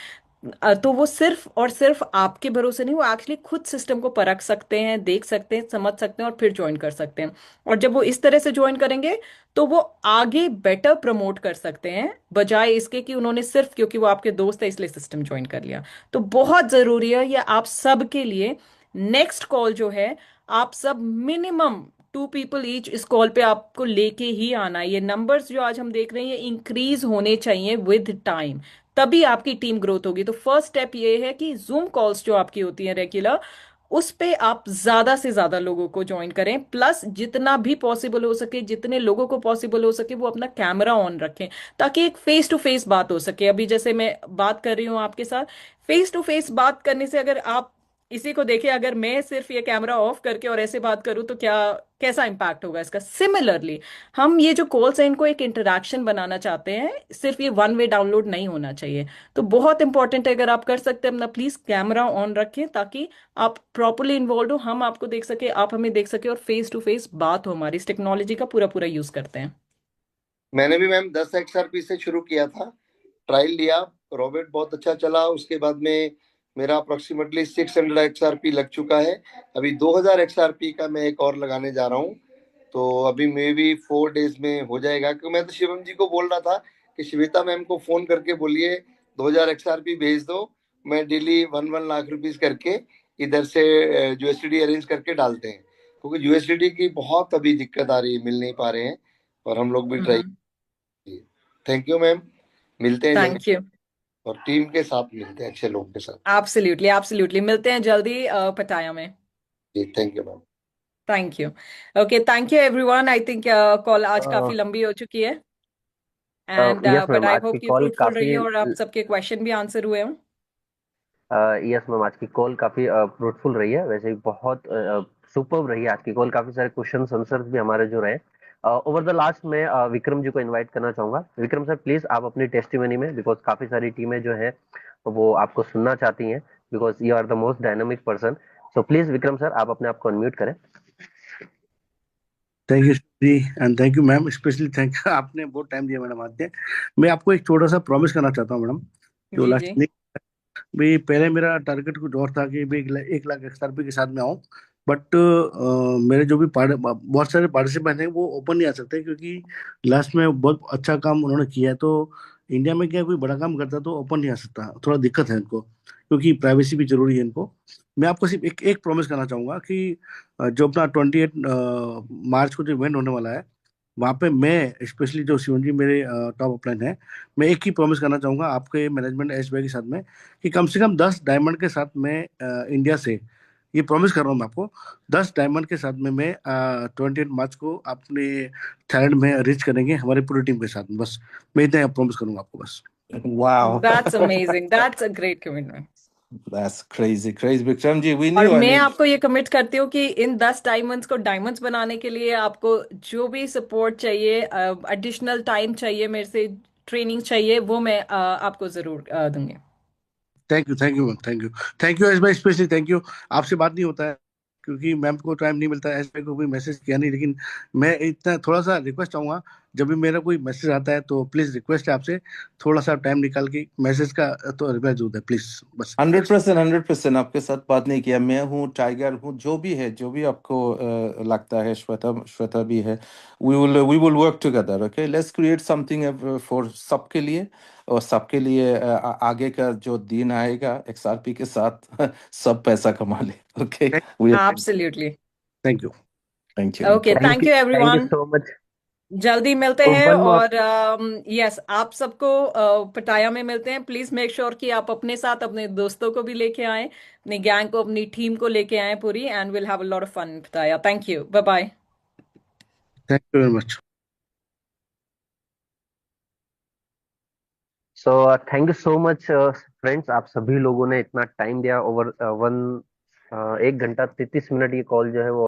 तो वो सिर्फ और सिर्फ आपके भरोसे नहीं, वो एक्चुअली खुद सिस्टम को परख सकते हैं, देख सकते हैं, समझ सकते हैं और फिर ज्वाइन कर सकते हैं। और जब वो इस तरह से ज्वाइन करेंगे तो वो आगे बेटर प्रमोट कर सकते हैं, बजाय इसके कि उन्होंने सिर्फ क्योंकि वो आपके दोस्त है इसलिए सिस्टम ज्वाइन कर लिया। तो बहुत जरूरी है ये आप सब के लिए। नेक्स्ट कॉल जो है, आप सब मिनिमम 2 पीपल ईच इस कॉल पे आपको लेके ही आना है। ये नंबर्स जो आज हम देख रहे हैं ये इंक्रीज होने चाहिए विद टाइम, तभी आपकी टीम ग्रोथ होगी। तो फर्स्ट स्टेप ये है कि जूम कॉल्स जो आपकी होती हैं रेगुलर, उस पे आप ज्यादा से ज्यादा लोगों को ज्वाइन करें। प्लस जितना भी पॉसिबल हो सके, जितने लोगों को पॉसिबल हो सके, वो अपना कैमरा ऑन रखें, ताकि एक फेस टू फेस बात हो सके। अभी जैसे मैं बात कर रही हूँ आपके साथ, फेस टू फेस बात करने से अगर आप इसी को देखिए, अगर मैं सिर्फ ये कैमरा ऑफ करके और ऐसे बात करूं तो क्या, कैसा इम्पैक्ट होगा इसका। सिमिलरली हम ये जो कॉल्स हैं इनको एक इंटरेक्शन बनाना चाहते हैं, सिर्फ ये वन वे डाउनलोड नहीं होना चाहिए। तो बहुत इंपॉर्टेंट है, अगर आप कर सकते हैं अपना प्लीज कैमरा ऑन रखें, ताकि आप प्रॉपरली इन्वॉल्व हो, हम आपको देख सके, आप हमें देख सके, और फेस टू फेस बात हो हमारी। इस टेक्नोलॉजी का पूरा पूरा यूज करते हैं। मैंने भी मैम 10 XRP से शुरू किया था, ट्रायल लिया, रॉबर्ट बहुत अच्छा चला। उसके बाद में मेरा अप्रोक्सीमेटली 600 XRP लग चुका है। अभी 2000 XRP का मैं एक और लगाने जा रहा हूँ, तो अभी मे भी 4 डेज में हो जाएगा। क्योंकि मैं तो शिवम जी को बोल रहा था कि श्वेता मैम को फोन करके बोलिए 2000 XRP भेज दो, मैं डेली 1-1 लाख रुपीज करके इधर से यूएसडी अरेंज करके डालते हैं, क्योंकि यूएसडी की बहुत अभी दिक्कत आ रही है, मिल नहीं पा रहे हैं, और हम लोग भी try. Hmm. Thank you ma'am, मिलते हैं जल्दी, थैंक यू। और टीम के साथ मिलते हैं, अच्छे लोगों के साथ। एब्सोल्युटली एब्सोल्युटली, मिलते हैं जल्दी पटाया में। जी thank you ma'am. Thank you. Okay, thank you everyone. I think call आज काफी लंबी हो चुकी है, and yes but ma'am, I आज की होप कि कॉल फ्रूटफुल रही काफी है और आप सबके क्वेश्चन भी आंसर हुए हों। यस मैम, आज की कॉल काफी फ्रूटफुल रही है, वैसे भी बहुत सुपर्ब रही है आज की कॉल। काफी सारे क्वेश्चंस आंसर्स भी हमारे जो रहे। ओवर द लास्ट में विक्रम जी को इनवाइट करना चाहूंगा। विक्रम सर प्लीज आप अपनी टेस्टिमनी में, बिकॉज काफी सारी टीमें जो है वो आपको सुनना चाहती हैं, because you are the most dynamic person. So please Vikram sir आप अपने आप को अनम्यूट करें। थैंक यू जी, and thank you ma'am, specially thank you. आपने बहुत टाइम दिया मैडम आज। मैं आपको एक छोटा सा प्रॉमिस करना चाहता हूँ मैडम, जो जी लास्ट जी। भी पहले मेरा टारगेट कुछ और था कि भी 1 लाख XRP के साथ में आऊँ। बट मेरे जो भी बहुत सारे पार्टिसिपेंट हैं वो ओपन नहीं आ सकते, क्योंकि लास्ट में बहुत अच्छा काम उन्होंने किया है। तो इंडिया में क्या कोई बड़ा काम करता है तो ओपन नहीं आ सकता, थोड़ा दिक्कत है इनको, क्योंकि प्राइवेसी भी जरूरी है इनको। मैं आपको सिर्फ एक एक प्रॉमिस करना चाहूंगा कि जो अपना 28 मार्च को जो इवेंट होने वाला है, वहाँ पे मैं स्पेशली जो शिवन जी मेरे टॉप अपलाइन है, मैं एक ही प्रॉमिस करना चाहूंगा आपके मैनेजमेंट एसबीआई के साथ में, कि कम से कम 10 डायमंड के साथ मैं इंडिया से, ये प्रॉमिस कर रहा हूँ मैं आपको, 10 डायमंड के साथ में मैं 28 मार्च को अपने थाईलैंड में रीच करेंगे हमारी पूरी टीम के साथ में। बस मैं इतना प्रॉमिस करूंगा आपको बस। Wow. That's amazing, that's a great commitment. That's crazy, crazy. Vikram ji, we और knew, I मैं mean, आपको ये कमिट करती हूँ कि इन 10 डायमंड्स को डायमंड्स बनाने के लिए आपको जो भी सपोर्ट चाहिए, एडिशनल टाइम चाहिए मेरे से, ट्रेनिंग चाहिए, वो मैं आपको जरूर दूंगी। Thank you ma'am, thank you. Thank U S भाई, स्पेशली थैंक यू। आपसे बात नहीं होता है क्योंकि मैम को टाइम नहीं मिलता है, एस भाई को कोई मैसेज किया नहीं, लेकिन मैं इतना थोड़ा सा रिक्वेस्ट चाहूंगा, जब भी मेरा कोई मैसेज आता है तो प्लीज रिक्वेस्ट है आपसे, थोड़ा सा टाइम निकाल के मैसेज का तो रिप्लाई जरूर है प्लीज, बस रिक्वेस्ट। 100%, 100% आपके साथ बात नहीं किया। मैं हूँ, टाइगर हूँ, जो भी है, जो भी आपको लगता है, श्वेता श्वेता भी है। We will work together, okay, let's create something for सबके लिए, और सबके लिए आगे का जो दिन आएगा XRP के साथ सब पैसा कमा ले। Okay, we absolutely. Thank you. Thank you, no okay, thank you thank you everyone. So much. जल्दी मिलते हैं, वन मोर। और यस आप सबको पटाया में मिलते हैं। प्लीज मेक श्योर कि आप अपने साथ अपने दोस्तों को भी लेके आए, अपनी गैंग को, अपनी टीम को लेके आए पूरी, and will have a lot of fun Pattaya. Thank you, bye bye. Thank you very much. So thank you so much friends, आप सभी लोगों ने इतना टाइम दिया। ओवर 1 घंटा 33 मिनट ये कॉल जो है वो